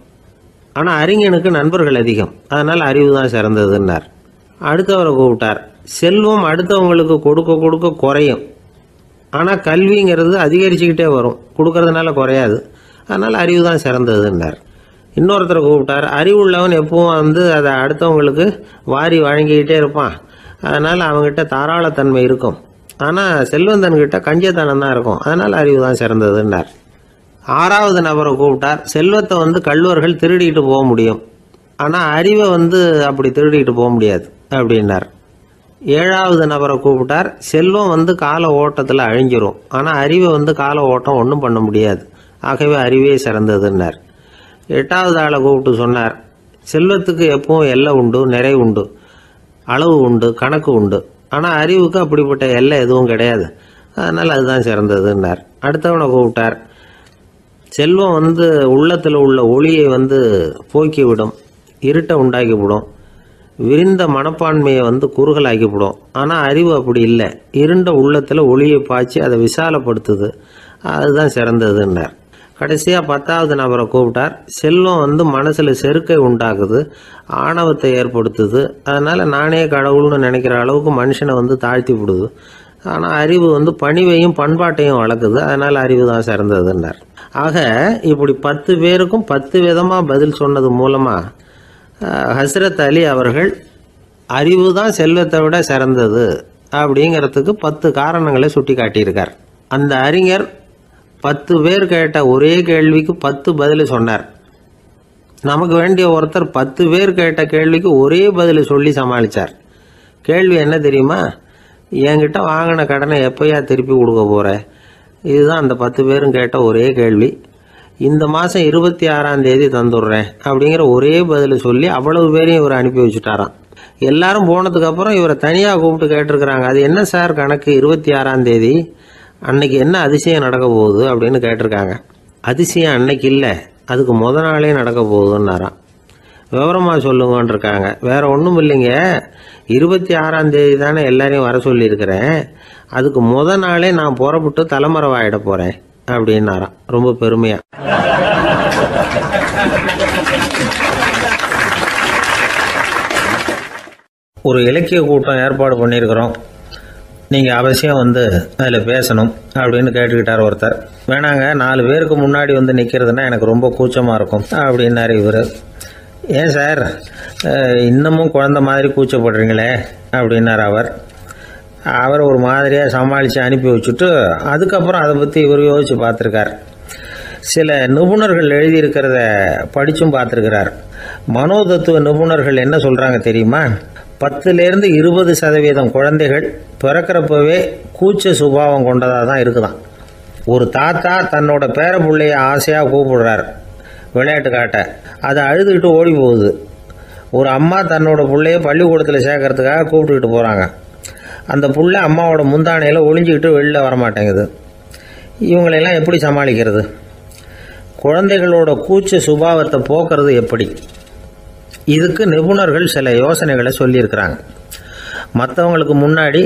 ஆனால் அறிஞனுக்கு நண்பர்கள் அதிகம். அதனால் அறிவு தான் சிறந்ததுன்னார். அடுத்தவரை கூப்பிட்டார். செல்வம் அடுத்தவங்களுக்கு கொடுக்க கொடுக்க குறையும், ஆனால் கல்விங்கிறது அதிகரிச்சுக்கிட்டே வரும், கொடுக்கறதுனால குறையாது. அதனால் அறிவு தான் சிறந்ததுன்னார். இன்னொருத்தரை கூப்பிட்டார். அறிவுள்ளவன் எப்பவும் அதை அடுத்தவங்களுக்கு வாரி வழங்கிக்கிட்டே இருப்பான். அதனால் அவங்ககிட்ட தாராளத்தன்மை இருக்கும். ஆனால் செல்வந்தன்கிட்ட கஞ்சத்தனம் தான் இருக்கும். அதனால் அறிவு தான் சிறந்ததுன்னார். ஆறாவது நபரை கூப்பிட்டார். செல்வத்தை கள்வர்கள் திருடிட்டு போக முடியும், ஆனால் அறிவை அப்படி திருடிட்டு போக முடியாது அப்படின்னார். ஏழாவது நபரை கூப்பிட்டார். செல்வம் கால ஓட்டத்தில் அழிஞ்சிரும், ஆனால் அறிவை கால ஓட்டம் ஒன்றும் பண்ண முடியாது. ஆகவே அறிவே சிறந்ததுன்னார். எட்டாவது ஆளை கூப்பிட்டு சொன்னார், செல்வத்துக்கு எப்பவும் எல்லை உண்டு, நிறை உண்டு, அளவு உண்டு, கணக்கு உண்டு. ஆனால் அறிவுக்கு அப்படிப்பட்ட எல்லை எதுவும் கிடையாது. அதனால் அதுதான் சிறந்ததுன்னார். அடுத்தவனை கூப்பிட்டார். செல்வம் உள்ளத்தில் உள்ள ஒளியை போக்கிவிடும், இருட்டை உண்டாக்கிவிடும், விரிந்த மனப்பான்மையை குறுகலாக்கிவிடும். ஆனால் அறிவு அப்படி இல்லை, இருண்ட உள்ளத்தில் ஒளியை பாய்ச்சி அதை விசாலப்படுத்துது. அதுதான் சிறந்ததுன்னார். கடைசியாக 10வது நபரை கூப்பிட்டார். செல்வம் மனசில் செருக்கை உண்டாக்குது, ஆணவத்தை ஏற்படுத்துது. அதனால் நானே கடவுள்னு நினைக்கிற அளவுக்கு மனுஷனை தாழ்த்தி விடுது. ஆனால் அறிவு பணிவையும் பண்பாட்டையும் வளர்க்குது. அதனால் அறிவு தான் சிறந்ததுன்னார். ஆக இப்படி 10 பேருக்கும் 10 விதமாக பதில் சொன்னது மூலமாக ஹஸ்ரத் அலி அவர்கள் அறிவு தான் செல்வத்தை விட சிறந்தது அப்படிங்கிறதுக்கு 10 காரணங்களை சுட்டி காட்டியிருக்கார். அந்த அறிஞர் 10 பேர் கேட்ட ஒரே கேள்விக்கு 10 பதில் சொன்னார். நமக்கு வேண்டிய ஒருத்தர் 10 பேர் கேட்ட கேள்விக்கு ஒரே பதில் சொல்லி சமாளித்தார். கேள்வி என்ன தெரியுமா? என்கிட்ட வாங்கின கடனை எப்போயா திருப்பி கொடுக்க போகிற? இதுதான் அந்த 10 பேரும் கேட்ட ஒரே கேள்வி. இந்த மாதம் 26ஆம் தேதி தந்துடுறேன் அப்படிங்கிற ஒரே பதில் சொல்லி அவ்வளவு பேரையும் இவர் அனுப்பி வச்சுட்டாராம். எல்லாரும் போனதுக்கப்புறம் இவரை தனியாக கூப்பிட்டு கேட்டிருக்கிறாங்க. அது என்ன சார் கணக்கு, 26ஆம் தேதி அன்னைக்கு என்ன அதிசயம் நடக்க போகுது அப்படின்னு கேட்டிருக்காங்க. அதிசயம் அன்னைக்கு இல்லை, அதுக்கு நாளே நடக்க போகுதுன்னாராம். விவரமாக சொல்லுங்கன்னு இருக்காங்க. வேற ஒன்றும் இல்லைங்க, 26ஆம் தேதி தானே எல்லாரையும் வர சொல்லியிருக்கிறேன், அதுக்கு நாளே நான் புறப்பட்டு தலைமறைவாயிட போகிறேன் அப்படின்னாராம் ரொம்ப பெருமையாக. ஒரு இலக்கிய கூட்டம் ஏற்பாடு பண்ணியிருக்கிறோம், நீங்கள் அவசியம் அதில் பேசணும் அப்படின்னு கேட்டுக்கிட்டார் ஒருத்தர். வேணாங்க, 4 பேருக்கு முன்னாடி நிற்கிறதுனா எனக்கு ரொம்ப கூச்சமாக இருக்கும் அப்படின்னாரு இவர். ஏன் சார் இன்னமும் குழந்த மாதிரி கூச்சப்படுறீங்களே அப்படின்னார் அவர் ஒரு மாதிரியாக சமாளித்து அனுப்பி வச்சுட்டு அதுக்கப்புறம் அதை பற்றி இவர் யோசித்து பார்த்துருக்கார். சில நிபுணர்கள் எழுதியிருக்கிறத படித்தும் பார்த்துருக்கிறார். மனோதத்துவ நிபுணர்கள் என்ன சொல்கிறாங்க தெரியுமா? 10லேருந்து 20% குழந்தைகள் பிறக்கிறப்பவே கூச்ச சுபாவம் கொண்டதாக தான் இருக்குதான். ஒரு தாத்தா தன்னோட பேர பிள்ளைய ஆசையாக கூப்பிடுறார் விளையாட்டு காட்ட, அதை அழுதுகிட்டு ஓடி போகுது. ஒரு அம்மா தன்னோட பிள்ளைய பள்ளிக்கூடத்தில் சேர்க்கறதுக்காக கூப்பிட்டுக்கிட்டு போகிறாங்க. அந்த பிள்ளை அம்மாவோட முந்தானையில் ஒளிஞ்சிக்கிட்டு வெளில வரமாட்டேங்குது. இவங்களெல்லாம் எப்படி சமாளிக்கிறது? குழந்தைகளோட கூச்ச சுபாவத்தை போக்குறது எப்படி? இதுக்கு நிபுணர்கள் சில யோசனைகளை சொல்லியிருக்கிறாங்க. மற்றவங்களுக்கு முன்னாடி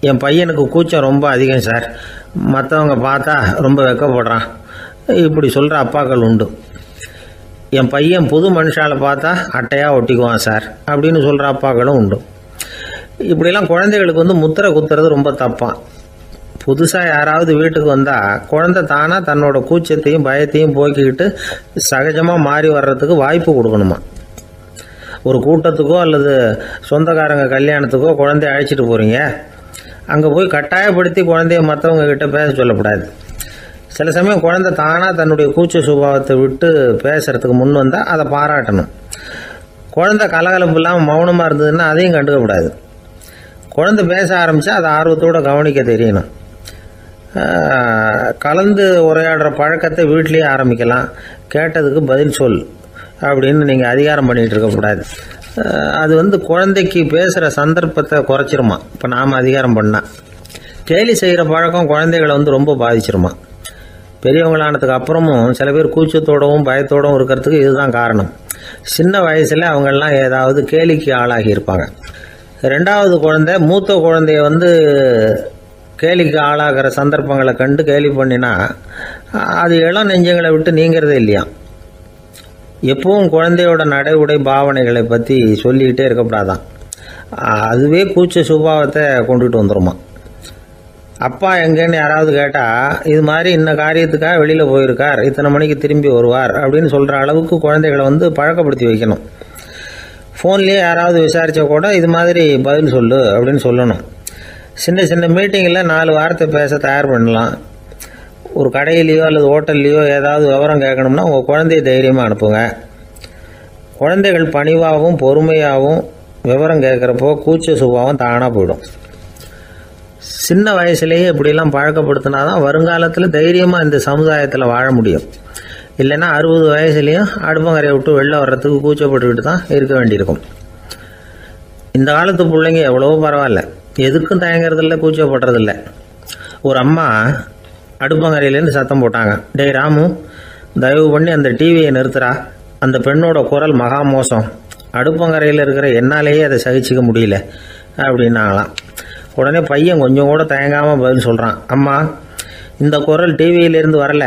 என் பையனுக்கு கூச்சம் ரொம்ப அதிகம் சார், மற்றவங்க பார்த்தா ரொம்ப வெக்கப்படுறான், இப்படி சொல்கிற அப்பாக்கள் உண்டு. என் பையன் புது மனுஷால பார்த்தா அட்டையாக ஒட்டிக்குவான் சார் அப்படின்னு சொல்கிற அப்பாக்களும் உண்டு. இப்படிலாம் குழந்தைகளுக்கு முத்திரை குத்துறது ரொம்ப தப்பான். புதுசாக யாராவது வீட்டுக்கு வந்தால் குழந்தை தானாக தன்னோட கூச்சத்தையும் பயத்தையும் போக்கிக்கிட்டு சகஜமாக மாறி வர்றதுக்கு வாய்ப்பு கொடுக்கணுமா. ஒரு கூட்டத்துக்கோ அல்லது சொந்தக்காரங்க கல்யாணத்துக்கோ குழந்தைய அழைச்சிட்டு போகிறீங்க, அங்கே போய் கட்டாயப்படுத்தி குழந்தைய மற்றவங்க கிட்ட பேச சொல்லக்கூடாது. சில சமயம் குழந்தை தானாக தன்னுடைய கூச்ச சுபாவத்தை விட்டு பேசுகிறதுக்கு முன் வந்தால் அதை பாராட்டணும். குழந்தை கலகலப்பு இல்லாமல் மௌனமாக இருந்ததுன்னா அதையும் கண்டுக்கக்கூடாது. குழந்தை பேச ஆரம்பித்தா அதை ஆர்வத்தோடு கவனிக்க தெரியணும். கலந்து உரையாடுற பழக்கத்தை வீட்லேயே ஆரம்பிக்கலாம். கேட்டதுக்கு பதில் சொல் அப்படின்னு நீங்கள் அதிகாரம் பண்ணிகிட்டு இருக்கக்கூடாது. அது குழந்தைக்கு பேசுகிற சந்தர்ப்பத்தை குறைச்சிருமா. இப்போ நாம் அதிகாரம் பண்ணால் கேலி செய்கிற பழக்கம் குழந்தைகளை ரொம்ப பாதிச்சிருமா. பெரியவங்களானதுக்கு அப்புறமும் சில பேர் கூச்சத்தோடவும் பயத்தோடவும் இருக்கிறதுக்கு இதுதான் காரணம். சின்ன வயசில் அவங்கெல்லாம் ஏதாவது கேலிக்கு ஆளாகி இருப்பாங்க. ரெண்டாவது குழந்தை மூத்த குழந்தைய கேலிக்கு ஆளாகிற சந்தர்ப்பங்களை கண்டு கேலி பண்ணினா அது இளம் நெஞ்சங்களை விட்டு நீங்கிறதே இல்லையா. எப்பவும் குழந்தையோட நடை உடை பாவனைகளை பற்றி சொல்லிக்கிட்டே இருக்கக்கூடாதான். அதுவே கூச்ச சுபாவத்தை கொண்டுகிட்டு வந்துடுமா. அப்பா எங்கேன்னு யாராவது கேட்டால் இது மாதிரி இன்ன காரியத்துக்காக வெளியில் போயிருக்கார், இத்தனை மணிக்கு திரும்பி வருவார் அப்படின்னு சொல்கிற அளவுக்கு குழந்தைகளை பழக்கப்படுத்தி வைக்கணும். ஃபோன்லேயே யாராவது விசாரித்தா கூட இது மாதிரி பதில் சொல்லு அப்படின்னு சொல்லணும். சின்ன சின்ன மீட்டிங்கில் 4 வார்த்தை பேச தயார் பண்ணலாம். ஒரு கடையிலையோ அல்லது ஹோட்டல்லையோ ஏதாவது விவரம் கேட்கணும்னா உங்கள் குழந்தைய தைரியமாக அனுப்புங்க. குழந்தைகள் பணிவாகவும் பொறுமையாகவும் விவரம் கேட்குறப்போ கூச்ச சுபாவம் தானாக போயிடும். சின்ன வயசுலேயே இப்படிலாம் பழக்கப்படுத்தினா தான் வருங்காலத்தில் தைரியமாக இந்த சமுதாயத்தில் வாழ முடியும். இல்லைன்னா 60 வயசுலேயும் அடுப்பங்கரையை விட்டு வெளில வர்றதுக்கு கூச்சப்பட்டுக்கிட்டு தான் இருக்க வேண்டியிருக்கும். இந்த காலத்து பிள்ளைங்க எவ்வளவோ பரவாயில்ல, எதுக்கும் தயங்குறதில்ல, கூச்சப்படுறதில்ல. ஒரு அம்மா அடுப்பங்கரையிலேருந்து சத்தம் போட்டாங்க, டேய் ராமு, தயவு பண்ணி அந்த டிவியை நிறுத்துறா, அந்த பெண்ணோட குரல் மகா மோசம், அடுப்பங்கரையில் இருக்கிற என்னாலேயே அதை சகிச்சிக்க முடியல அப்படின்னாங்களாம். உடனே பையன் கொஞ்சம் கூட தயங்காமல் பதில் சொல்கிறான், அம்மா இந்த குரல் டிவியிலேருந்து வரல,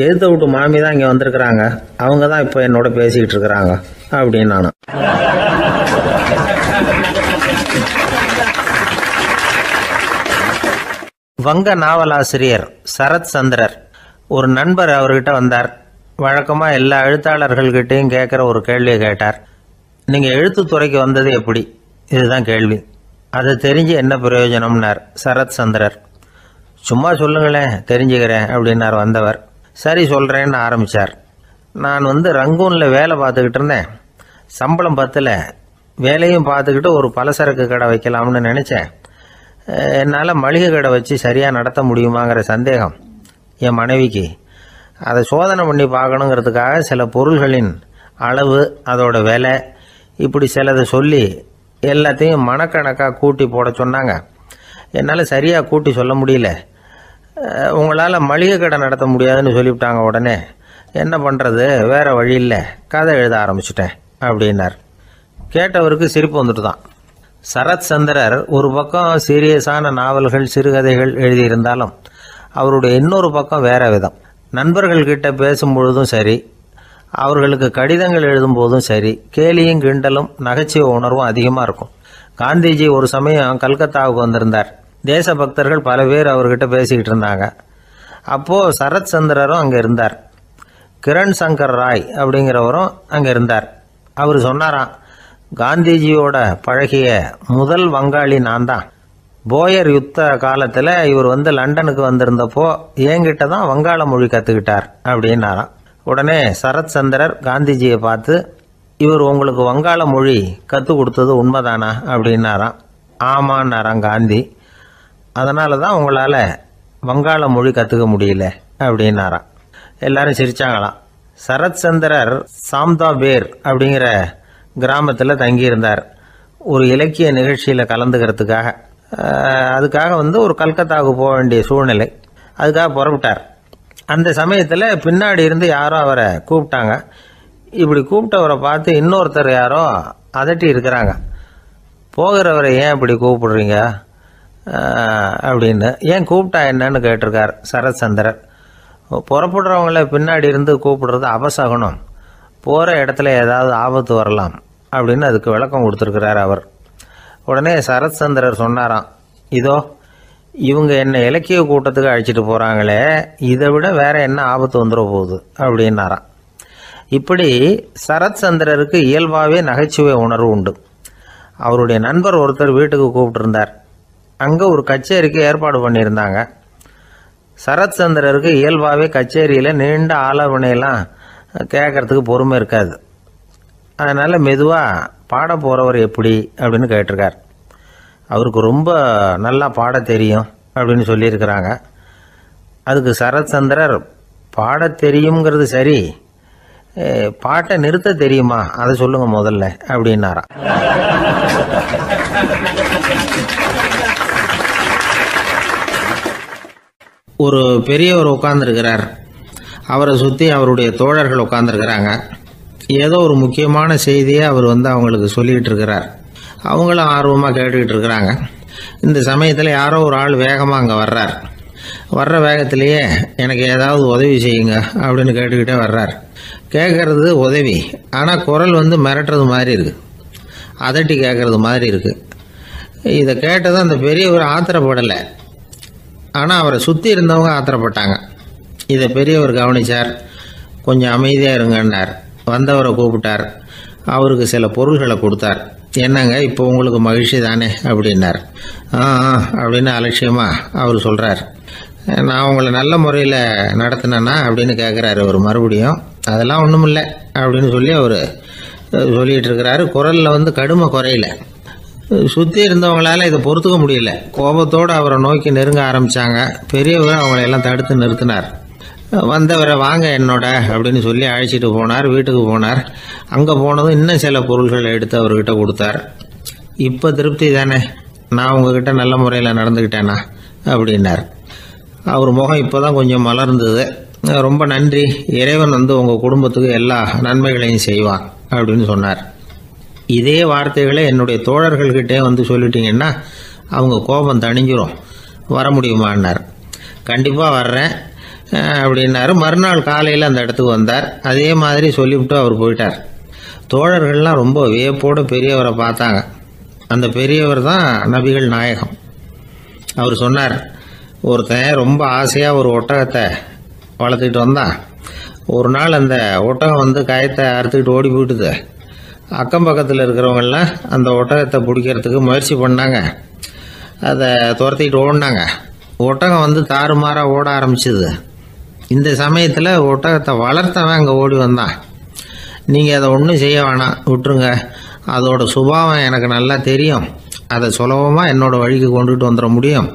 எழுத்த விட்டு மாமி தான் இங்கே வந்திருக்கிறாங்க, அவங்க தான் இப்போ என்னோட பேசிக்கிட்டு இருக்கிறாங்க அப்படின்னு நான். வங்க நாவலாசிரியர் சரத் சந்திரர் ஒரு நண்பர் அவர்கிட்ட வந்தார். வழக்கமாக எல்லா எழுத்தாளர்கள்கிட்டையும் கேட்குற ஒரு கேள்வியை கேட்டார். நீங்கள் எழுத்துத்துறைக்கு வந்தது எப்படி? இதுதான் கேள்வி. அதை தெரிஞ்சு என்ன பிரயோஜனம்னார் சரத் சந்திரர். சும்மா சொல்லுங்களேன், தெரிஞ்சுக்கிறேன் அப்படின்னார் வந்தவர். சரி சொல்கிறேன்னு ஆரம்பித்தார். நான் ரங்கூனில் வேலை பார்த்துக்கிட்டு இருந்தேன். சம்பளம் பத்தில், வேலையும் பார்த்துக்கிட்டு ஒரு பலசரக்கு கடை வைக்கலாம்னு நினச்சேன். என்னால் மளிகை கடை வச்சு சரியாக நடத்த முடியுமாங்கிற சந்தேகம் என் மனைவிக்கு. அதை சோதனை பண்ணி பார்க்கணுங்கிறதுக்காக சில பொருள்களின் அளவு, அதோட விலை, இப்படி சிலதை சொல்லி எல்லாத்தையும் மனக்கணக்காக கூட்டி போட சொன்னாங்க. என்னால் சரியாக கூட்டி சொல்ல முடியல. உங்களால் மளிகை கடை நடத்த முடியாதுன்னு சொல்லிவிட்டாங்க. உடனே என்ன பண்ணுறது, வேறு வழி இல்லை, கதை எழுத ஆரம்பிச்சிட்டேன் அப்படின்னார். கேட்டவருக்கு சிரிப்பு வந்துட்டு தான். சரத் சந்திரர் ஒரு பக்கம் சீரியஸான நாவல்கள், சிறுகதைகள் எழுதியிருந்தாலும் அவருடைய இன்னொரு பக்கம் வேற விதம். நண்பர்கள்கிட்ட பேசும்பொழுதும் சரி, அவர்களுக்கு கடிதங்கள் எழுதும்போதும் சரி, கேலியும் கிண்டலும் நகைச்சுவை உணர்வும் அதிகமாக இருக்கும். காந்திஜி ஒரு சமயம் கல்கத்தாவுக்கு வந்திருந்தார். தேசபக்தர்கள் பல பேர் அவர்கிட்ட பேசிக்கிட்டு இருந்தாங்க. அப்போது சரத் சந்திரரும் அங்கே இருந்தார். கிரண் சங்கர் ராய் அப்படிங்கிறவரும் அங்கே இருந்தார். அவர் சொன்னாராம், காந்திஜியோட பழகிய முதல் வங்காளி நான் தான். போயர் யுத்த காலத்தில் இவர் லண்டனுக்கு வந்திருந்தப்போ என்கிட்ட தான் வங்காள மொழி கற்றுக்கிட்டார் அப்படின்னாராம். உடனே சரத் சந்திரர் காந்திஜியை பார்த்து, இவர் உங்களுக்கு வங்காள மொழி கற்றுக் கொடுத்தது உண்மைதானா அப்படின்னாராம். ஆமான்னாராம் காந்தி. அதனால தான் உங்களால் வங்காள மொழி கற்றுக்க முடியல அப்படின்னாராம். எல்லாரும் சிரிச்சாங்களாம். சரத் சந்திரர் சாம்தாபேர் அப்படிங்கிற கிராமத்தில் தங்கியிருந்தார் ஒரு இலக்கிய நிகழ்ச்சியில் கலந்துக்கிறதுக்காக. அதுக்காக ஒரு கல்கத்தாவுக்கு போக வேண்டிய சூழ்நிலை. அதுக்காக புறப்பட்டார். அந்த சமயத்தில் பின்னாடி இருந்து யாரோ அவரை கூப்பிட்டாங்க. இப்படி கூப்பிட்டவரை பார்த்து இன்னொருத்தர் யாரோ அதட்டி இருக்கிறாங்க. போகிறவரை ஏன் இப்படி கூப்பிடுறீங்க அப்படின்னு. ஏன் கூப்பிட்டா என்னன்னு கேட்டிருக்கார் சரத் சந்திரர். புறப்படுறவங்கள பின்னாடி இருந்து கூப்பிடுறது அபசகுனம், போகிற இடத்துல ஏதாவது ஆபத்து வரலாம் அப்படின்னு அதுக்கு விளக்கம் கொடுத்துருக்கிறார் அவர். உடனே சரத் சந்திரர் சொன்னாராம், இதோ இவங்க என்ன இலக்கிய கூட்டத்துக்கு அழைச்சிட்டு போகிறாங்களே, இதை விட வேற என்ன ஆபத்து வந்துட போகுது அப்படின்னாராம். இப்படி சரத் சந்திரருக்கு இயல்பாகவே நகைச்சுவை உணர்வு உண்டு. அவருடைய நண்பர் ஒருத்தர் வீட்டுக்கு கூப்பிட்டுருந்தார். அங்கே ஒரு கச்சேரிக்கு ஏற்பாடு பண்ணியிருந்தாங்க. சரத் சந்திரருக்கு இயல்பாகவே கச்சேரியில் நீண்ட ஆலோசனையெல்லாம் கேட்கறதுக்கு பொறுமை இருக்காது. அதனால் மெதுவாக பாட போகிறவர் எப்படி அப்படின்னு கேட்டிருக்கார். அவருக்கு ரொம்ப நல்லா பாட தெரியும் அப்படின்னு சொல்லியிருக்கிறாங்க. அதுக்கு சரத் சந்திரர், பாட தெரியுங்கிறது சரி, பாட்டை நிறுத்த தெரியுமா அதை சொல்லுங்க முதல்ல அப்படின்னாராம். ஒரு பெரியவர் உட்கார்ந்துருக்கிறார். அவரை சுற்றி அவருடைய தோழர்கள் உட்காந்துருக்கிறாங்க. ஏதோ ஒரு முக்கியமான செய்தியை அவர் அவங்களுக்கு சொல்லிகிட்டு இருக்கிறார். அவங்களும் ஆர்வமாக கேட்டுக்கிட்டு இருக்கிறாங்க. இந்த சமயத்தில் யாரோ ஒரு ஆள் வேகமாக அங்கே வர்றார். வர்ற வேகத்திலேயே எனக்கு ஏதாவது உதவி செய்யுங்க அப்படின்னு கேட்டுக்கிட்டே வர்றார். கேட்கறது உதவி, ஆனால் குரல் மிரட்டுறது மாதிரி இருக்குது, அதட்டி கேட்கறது மாதிரி இருக்குது. இதை கேட்டதும் அந்த பெரியவர் ஆத்திரப்படலை, ஆனால் அவரை சுற்றி இருந்தவங்க ஆத்திரப்பட்டாங்க. இதை பெரியவர் கவனித்தார். கொஞ்சம் அமைதியாக இருங்கன்னார். வந்தவரை கூப்பிட்டார். அவருக்கு சில பொருள்களை கொடுத்தார். என்னங்க இப்போ உங்களுக்கு மகிழ்ச்சி தானே அப்படின்னார். அப்படின்னு அலட்சியமாக அவர் சொல்கிறார். நான் உங்களை நல்ல முறையில் நடத்தினேன்னா அப்படின்னு கேட்குறாரு அவர் மறுபடியும். அதெல்லாம் ஒன்றும் இல்லை அப்படின்னு சொல்லி அவர் சொல்லிகிட்டு இருக்கிறாரு. குரலில் கடுமை குறையில. சுற்றி இருந்தவங்களால இதை பொறுத்துக்க முடியல. கோபத்தோடு அவரை நோக்கி நெருங்க ஆரம்பித்தாங்க. பெரியவர் அவங்களையெல்லாம் தடுத்து நிறுத்தினார். வந்தவரை வாங்க என்னோட அப்படின்னு சொல்லி அழைச்சிட்டு போனார். வீட்டுக்கு போனார். அங்கே போனதும் இன்னும் சில பொருள்களை எடுத்து அவர்கிட்ட கொடுத்தார். இப்போ திருப்தி தானே, நான் உங்ககிட்ட நல்ல முறையில் நடந்துக்கிட்டேனா அப்படின்னார். அவர் முகம் இப்போ தான் கொஞ்சம் மலர்ந்தது. ரொம்ப நன்றி, இறைவன் உங்கள் குடும்பத்துக்கு எல்லா நன்மைகளையும் செய்வான் அப்படின்னு சொன்னார். இதே வார்த்தைகளை என்னுடைய தோழர்கள்கிட்டே சொல்லிட்டீங்கன்னா அவங்க கோபம் தணிஞ்சிரும், வர முடியுமான்னார். கண்டிப்பாக வர்றேன் அப்படின்னாரு. மறுநாள் காலையில் அந்த இடத்துக்கு வந்தார். அதே மாதிரி சொல்லிவிட்டு அவர் போயிட்டார். தோழர்கள்லாம் ரொம்ப வியப்போடு பெரியவரை பார்த்தாங்க. அந்த பெரியவர் தான் நபிகள் நாயகம். அவர் சொன்னார், ஒருத்தன் ரொம்ப ஆசையாக ஒரு ஒட்டகத்தை வளர்த்துக்கிட்டு வந்தான். ஒரு நாள் அந்த ஒட்டகம் கயத்தை அறுத்துக்கிட்டு ஓடி போயிட்டுது. அக்கம் பக்கத்தில் இருக்கிறவங்கெல்லாம் அந்த ஒட்டகத்தை பிடிக்கிறதுக்கு முயற்சி பண்ணாங்க. அதை துரத்திக்கிட்டு ஓடினாங்க. ஒட்டகம் தாறுமாறாக ஓட ஆரம்பிச்சுது. இந்த சமயத்தில் ஒட்டகத்தை வளர்த்தவன் அங்கே ஓடி வந்தான். நீங்கள் அதை ஒன்றும் செய்ய வேணாம், விட்டுருங்க, அதோட சுபாவம் எனக்கு நல்லா தெரியும், அதை சுலபமாக என்னோடய வழிக்கு கொண்டுகிட்டு வந்துட முடியும்,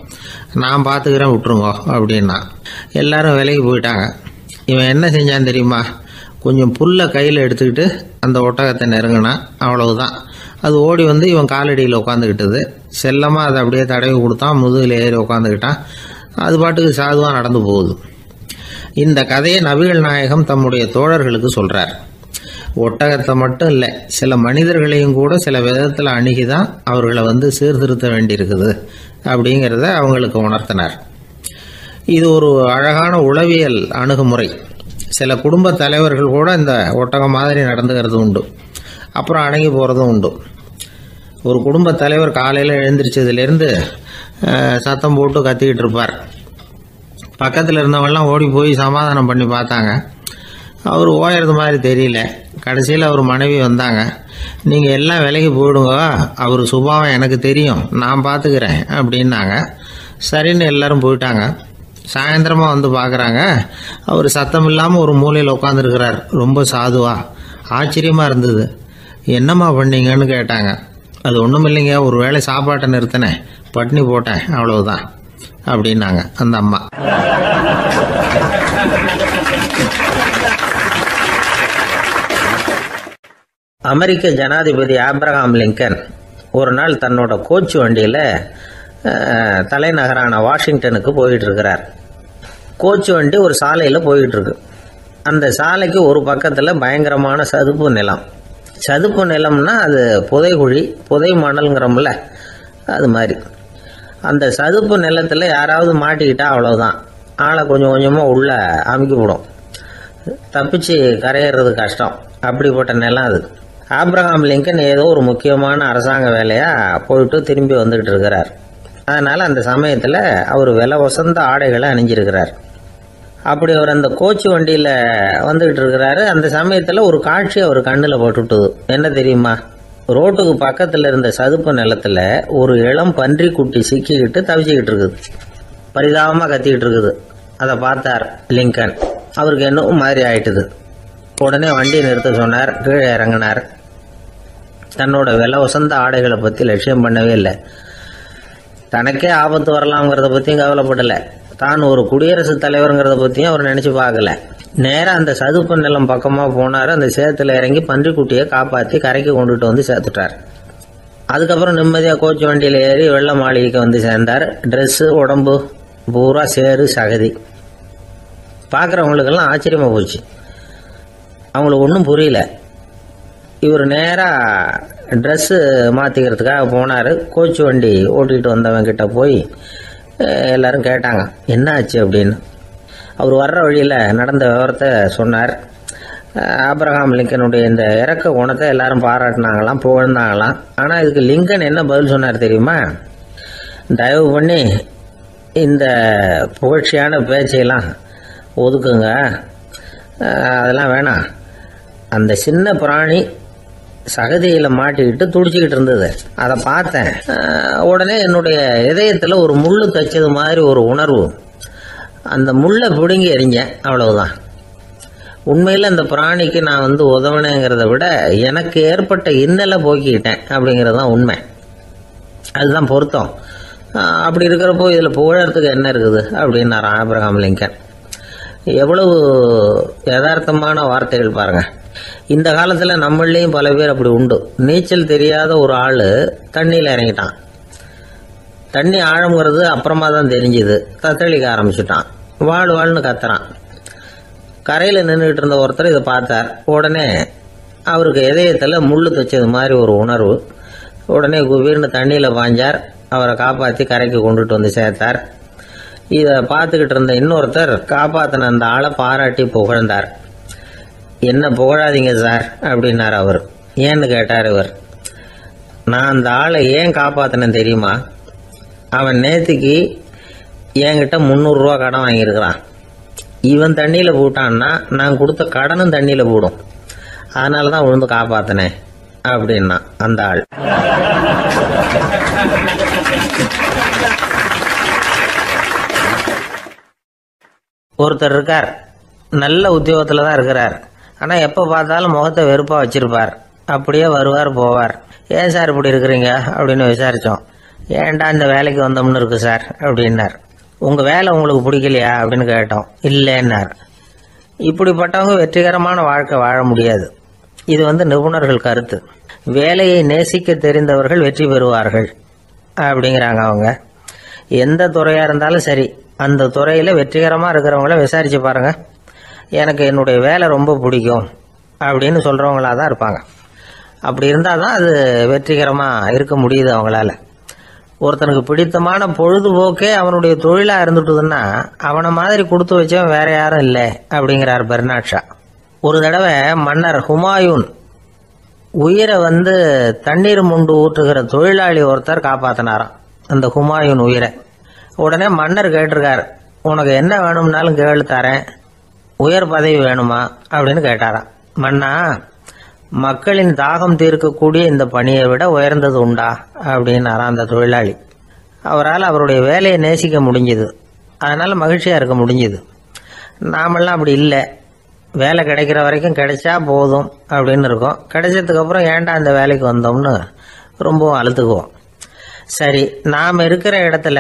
நான் பார்த்துக்கிறேன், விட்டுருங்க அப்படின்னா. எல்லாரும் விலைக்கு போயிட்டாங்க. இவன் என்ன செஞ்சான் தெரியுமா? கொஞ்சம் புல்லை கையில் எடுத்துக்கிட்டு அந்த ஒட்டகத்தை நெருங்கினான். அவ்வளவுதான். அது ஓடி இவன் காலடியில் உட்காந்துக்கிட்டது. செல்லமாக அதை அப்படியே தடவி கொடுத்தான். முதுகில் ஏறி உட்காந்துக்கிட்டான். அது பாட்டுக்கு சாதுவாக நடந்து போகுது. இந்த கதையை நபிகள் நாயகம் தம்முடைய தோழர்களுக்கு சொல்கிறார். ஒட்டகத்தை மட்டும் இல்லை, சில மனிதர்களையும் கூட சில விதத்தில் அணுகி தான் அவர்களை சீர்திருத்த வேண்டியிருக்குது அப்படிங்கிறத அவங்களுக்கு உணர்த்தினார். இது ஒரு அழகான உளவியல் அணுகுமுறை. சில குடும்ப தலைவர்கள் கூட இந்த ஒட்டகம் மாதிரி நடந்துக்கிறது உண்டு, அப்புறம் அடங்கி போகிறதும் உண்டு. ஒரு குடும்ப தலைவர் காலையில் எழுந்திரிச்சதுலேருந்து சத்தம் போட்டு கத்திக்கிட்டு இருப்பார். பக்கத்தில் இருந்தவங்கெல்லாம் ஓடி போய் சமாதானம் பண்ணி பார்த்தாங்க. அவர் ஓயறது மாதிரி தெரியல. கடைசியில் அவர் மனைவி வந்தாங்க. நீங்கள் எல்லாம் விலைக்கு போயிடுங்க, அவர் சுபாவம் எனக்கு தெரியும், நான் பார்த்துக்கிறேன் அப்படின்னாங்க. சரின்னு எல்லாரும் போயிட்டாங்க. சாயந்தரமாக பார்க்குறாங்க, அவர் சத்தம் இல்லாமல் ஒரு மூலையில் உட்காந்துருக்கிறார். ரொம்ப சாதுவா. ஆச்சரியமாக இருந்தது. என்னம்மா பண்ணீங்கன்னு கேட்டாங்க. அது ஒன்றும் இல்லைங்க, ஒரு வேளை சாப்பாட்டை நிறுத்தினேன், பட்னி போட்டேன், அவ்வளவுதான் அப்படின்னாங்க அந்த அம்மா. அமெரிக்க ஜனாதிபதி ஆப்ரஹாம் லிங்கன் ஒரு நாள் தன்னோட கோச்சு வண்டியில் தலைநகரான வாஷிங்டனுக்கு போயிட்டு இருக்கிறார். கோச்சு வண்டி ஒரு சாலையில் போயிட்டு இருக்கு. அந்த சாலைக்கு ஒரு பக்கத்தில் பயங்கரமான சதுப்பு நிலம். சதுப்பு நிலம்னா அது புதைகுழி, புதை மணல்ங்கிறோம்ல, அது மாதிரி. அந்த சதுப்பு நிலத்தில் யாராவது மாட்டிக்கிட்டா அவ்வளோதான், ஆளை கொஞ்சம் கொஞ்சமாக உள்ளே அமுக்கி விடும். தப்பிச்சு கரையிறது கஷ்டம். அப்படிப்பட்ட நிலம் அது. ஆப்ரஹாம் லிங்கன் ஏதோ ஒரு முக்கியமான அரசாங்க வேலையாக போயிட்டு திரும்பி வந்துக்கிட்டு இருக்கிறார். அதனால் அந்த சமயத்தில் அவர் விலை உசந்த ஆடைகளை அணிஞ்சிருக்கிறார். அப்படி அவர் அந்த கோச்சு வண்டியில் வந்துக்கிட்டு இருக்கிறாரு. அந்த சமயத்தில் ஒரு காட்சி அவர் கண்ணில் போட்டுவிட்டது. என்ன தெரியுமா? ரோட்டுக்கு பக்கத்தில் இருந்த சதுப்பு நிலத்தில் ஒரு இளம் பன்றி குட்டி சிக்கிக்கிட்டு தவிச்சிக்கிட்டு இருக்குது. பரிதாபமாக கத்திக்கிட்டு இருக்குது. அதை பார்த்தார் லிங்கன். அவருக்கு என்னவும் மாதிரி ஆயிட்டுது. உடனே வண்டியை நிறுத்த சொன்னார். கீழே இறங்கினார். தன்னோட விலை உசந்த ஆடைகளை பற்றி லட்சியம் பண்ணவே இல்லை. தனக்கே ஆபத்து வரலாம்ங்கிறத பற்றியும் கவலைப்படலை. தான் ஒரு குடியரசுத் தலைவருங்கிறத பற்றியும் அவர் நினச்சி பார்க்கல. நேராக அந்த சதுப்பு நிலம் பக்கமாக போனார். அந்த சேத்துல இறங்கி பன்றிக்குட்டியை காப்பாற்றி கரைக்கு கொண்டுட்டு வந்து சேர்த்துட்டார். அதுக்கப்புறம் நிம்மதியாக கோச்சு வண்டியில் ஏறி வெள்ள மாளிகைக்கு வந்து சேர்ந்தார். ட்ரெஸ்ஸு உடம்பு பூரா சேரு சகதி. பார்க்குறவங்களுக்கெல்லாம் ஆச்சரியமாக போச்சு. அவங்களுக்கு ஒன்றும் புரியல. இவர் நேராக ட்ரெஸ்ஸு மாற்றிக்கிறதுக்காக போனார். கோச்சு வண்டி ஓட்டிகிட்டு வந்தவங்கிட்ட போய் எல்லாரும் கேட்டாங்க என்ன ஆச்சு அப்படின்னு. அவர் வர்ற வழியில் நடந்த விவரத்தை சொன்னார். ஆபிரகாம் லிங்கனுடைய இந்த இறக்க குணத்தை எல்லாரும் பாராட்டினாங்களாம், புகழ்ந்தாங்களாம். ஆனால் இதுக்கு லிங்கன் என்ன பதில் சொன்னார் தெரியுமா? தயவு பண்ணி இந்த புகழ்ச்சியான பேச்சையெல்லாம் ஒதுக்குங்க, அதெல்லாம் வேணாம். அந்த சின்ன பிராணி சகதியில் மாட்டிக்கிட்டு துடிச்சிக்கிட்டு இருந்தது. அதை பார்த்தேன். உடனே என்னுடைய இதயத்தில் ஒரு முள்ளு தைச்சது மாதிரி ஒரு உணர்வு. அந்த முள்ளை பிடுங்கி எறிஞ்சேன், அவ்வளவுதான். உண்மையில் அந்த பிராணிக்கு நான் உதவினேங்கிறத விட எனக்கு ஏற்பட்ட இன்னலை போக்கிக்கிட்டேன் அப்படிங்கிறது தான் உண்மை. அதுதான் பொருத்தம். அப்படி இருக்கிறப்போ இதில் புகழறதுக்கு என்ன இருக்குது அப்படின்னார் ஆபிரகாம் லிங்கன். எவ்வளவு யதார்த்தமான வார்த்தைகள் பாருங்கள். இந்த காலத்தில் நம்மளையும் பல பேர் அப்படி உண்டு. நீச்சல் தெரியாத ஒரு ஆள் தண்ணியில் இறங்கிட்டான். தண்ணி ஆழங்கிறது அப்புறமா தான் தெரிஞ்சுது. தத்தளிக்க ஆரம்பிச்சுட்டான். வாழ்னு கத்துறான். கரையில் நின்றுக்கிட்டு இருந்த ஒருத்தர் இதை பார்த்தார். உடனே அவருக்கு இதயத்தில் முள்ளு தைச்சது மாதிரி ஒரு உணர்வு. உடனே குபீர்னு தண்ணியில் பாஞ்சார். அவரை காப்பாற்றி கரைக்கு கொண்டுட்டு வந்து சேர்த்தார். இதை பார்த்துக்கிட்டு இருந்த இன்னொருத்தர் காப்பாற்றின அந்த ஆளை பாராட்டி புகழ்ந்தார். என்ன புகழாதீங்க சார் அப்படின்னார் அவர். ஏன்னு கேட்டார் இவர். நான் அந்த ஆளை ஏன் காப்பாற்றினேன் தெரியுமா? அவன் நேற்றுக்கு என்கிட்ட 300 ரூபா கடன் வாங்கியிருக்கிறான். இவன் தண்ணியில் போட்டான்னா நான் கொடுத்த கடனும் தண்ணியில் போடும். அதனால தான் விழுந்து காப்பாற்றினேன் அப்படின்னா அந்த ஆள். ஒருத்தர் இருக்கார். நல்ல உத்தியோகத்தில் தான் இருக்கிறார். ஆனால் எப்போ பார்த்தாலும் முகத்தை வெறுப்பாக வச்சிருப்பார். அப்படியே வருவார் போவார். ஏன் சார் இப்படி இருக்கிறீங்க அப்படின்னு விசாரித்தோம். ஏன்டா இந்த வேலைக்கு வந்தோம்னு இருக்கு சார் அப்படின்னார். உங்கள் வேலை உங்களுக்கு பிடிக்கலையா அப்படின்னு கேட்டோம். இல்லைன்னார். இப்படிப்பட்டவங்க வெற்றிகரமான வாழ்க்கை வாழ முடியாது. இது நிபுணர்கள் கருத்து. வேலையை நேசிக்க தெரிந்தவர்கள் வெற்றி பெறுவார்கள் அப்படிங்கிறாங்க அவங்க. எந்த துறையாக இருந்தாலும் சரி, அந்த துறையில் வெற்றிகரமாக இருக்கிறவங்கள விசாரித்து பாருங்கள். எனக்கு என்னுடைய வேலை ரொம்ப பிடிக்கும் அப்படின்னு சொல்கிறவங்களாக தான் இருப்பாங்க. அப்படி இருந்தால் தான் அது வெற்றிகரமாக இருக்க முடியுது அவங்களால. ஒருத்தனுக்கு பிடித்தமான பொழுதுபோக்கே அவனுடைய தொழிலாக இருந்துட்டுதுன்னா அவனை மாதிரி கொடுத்து வச்சவன் வேற யாரும் இல்லை அப்படிங்கிறார் பெர்னாட் ஷா. ஒரு தடவை மன்னர் ஹுமாயூன் உயிரை தண்ணீர் முண்டு ஊற்றுகிற தொழிலாளி ஒருத்தர் காப்பாற்றினாராம் அந்த ஹுமாயூன் உயிரை. உடனே மன்னர் கேட்டிருக்கார், உனக்கு என்ன வேணும்னாலும் கேளு தரேன், உயர் பதவி வேணுமா அப்படின்னு கேட்டாராம். மன்னா, மக்களின் தாகம் தீர்க்கக்கூடிய இந்த பணியை விட உயர்ந்தது உண்டா அப்படின்னாராம் அந்த தொழிலாளி. அவரால் அவருடைய வேலையை நேசிக்க முடிஞ்சுது. அதனால் மகிழ்ச்சியாக இருக்க முடிஞ்சுது. நாமெல்லாம் அப்படி இல்லை. வேலை கிடைக்கிற வரைக்கும் கிடைச்சா போதும் அப்படின்னு இருக்கோம். கிடைச்சதுக்கப்புறம் ஏன்டா அந்த வேலைக்கு வந்தோம்னு ரொம்பவும் அழுத்துக்குவோம். சரி, நாம் இருக்கிற இடத்துல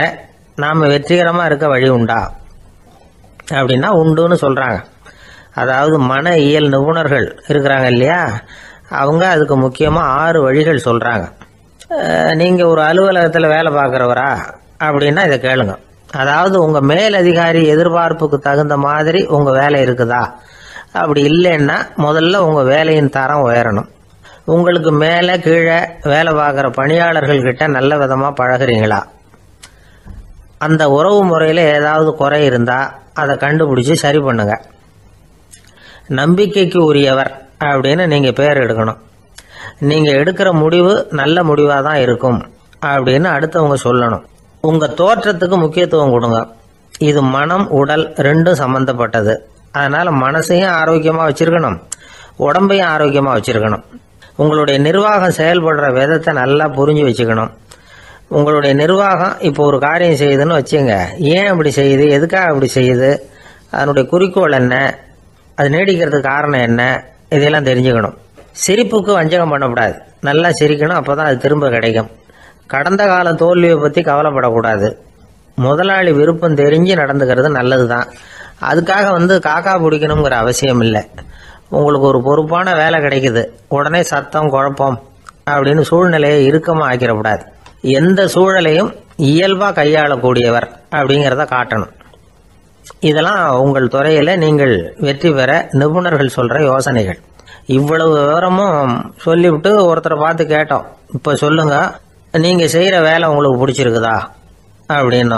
நாம் வெற்றிகரமாக இருக்க வழி உண்டா அப்படின்னா உண்டுன்னு சொல்கிறாங்க. அதாவது மன இயல் நிபுணர்கள் இருக்கிறாங்க இல்லையா, அவங்க அதுக்கு முக்கியமாக 6 வழிகள் சொல்கிறாங்க. நீங்கள் ஒரு அலுவலகத்தில் வேலை பார்க்குறவரா அப்படின்னா இதை கேளுங்க. அதாவது உங்கள் மேலதிகாரி எதிர்பார்ப்புக்கு தகுந்த மாதிரி உங்கள் வேலை இருக்குதா? அப்படி இல்லைன்னா முதல்ல உங்கள் வேலையின் தரம் உயரணும். உங்களுக்கு மேலே கீழே வேலை பார்க்குற பணியாளர்கள்கிட்ட நல்ல விதமாக பழகிறீங்களா? அந்த உறவு முறையில் ஏதாவது குறை இருந்தால் அதை கண்டுபிடிச்சி சரி பண்ணுங்க. நம்பிக்கைக்கு உரியவர் அப்படின்னு நீங்கள் பேர் எடுக்கணும். நீங்கள் எடுக்கிற முடிவு நல்ல முடிவாக தான் இருக்கும் அப்படின்னு அடுத்தவங்க சொல்லணும். உங்கள் தோற்றத்துக்கு முக்கியத்துவம் கொடுங்க. இது மனம் உடல் ரெண்டும் சம்பந்தப்பட்டது. அதனால் மனசையும் ஆரோக்கியமாக வச்சுருக்கணும், உடம்பையும் ஆரோக்கியமாக வச்சுருக்கணும். உங்களுடைய நிர்வாகம் செயல்படுற விதத்தை நல்லா புரிஞ்சு வச்சுக்கணும். உங்களுடைய நிர்வாகம் இப்போ ஒரு காரியம் செய்யுதுன்னு வச்சுங்க, ஏன் அப்படி செய்யுது, எதுக்காக அப்படி செய்யுது, அதனுடைய குறிக்கோள் என்ன, அது நீடிக்கிறதுக்கு காரணம் என்ன, இதெல்லாம் தெரிஞ்சுக்கணும். சிரிப்புக்கு வஞ்சகம் பண்ணக்கூடாது, நல்லா சிரிக்கணும், அப்போ தான் அது திரும்ப கிடைக்கும். கடந்த கால தோல்வியை பற்றி கவலைப்படக்கூடாது. முதலாளி விருப்பம் தெரிஞ்சு நடந்துக்கிறது நல்லது தான். அதுக்காக காக்கா பிடிக்கணுங்கிற அவசியம் இல்லை. உங்களுக்கு ஒரு பொறுப்பான வேலை கிடைக்குது, உடனே சத்தம் குழப்பம் அப்படின்னு சூழ்நிலையை இறுக்கமாக ஆக்கிடக்கூடாது. எந்த சூழலையும் இயல்பாக கையாளக்கூடியவர் அப்படிங்கிறத காட்டணும். இதெல்லாம் உங்கள் துறையில் நீங்கள் வெற்றி பெற நிபுணர்கள் சொல்கிற யோசனைகள். இவ்வளவு விவரமும் சொல்லிவிட்டு ஒருத்தரை பார்த்து கேட்டோம், இப்போ சொல்லுங்க, நீங்கள் செய்கிற வேலை உங்களுக்கு பிடிச்சிருக்குதா அப்படின்னு.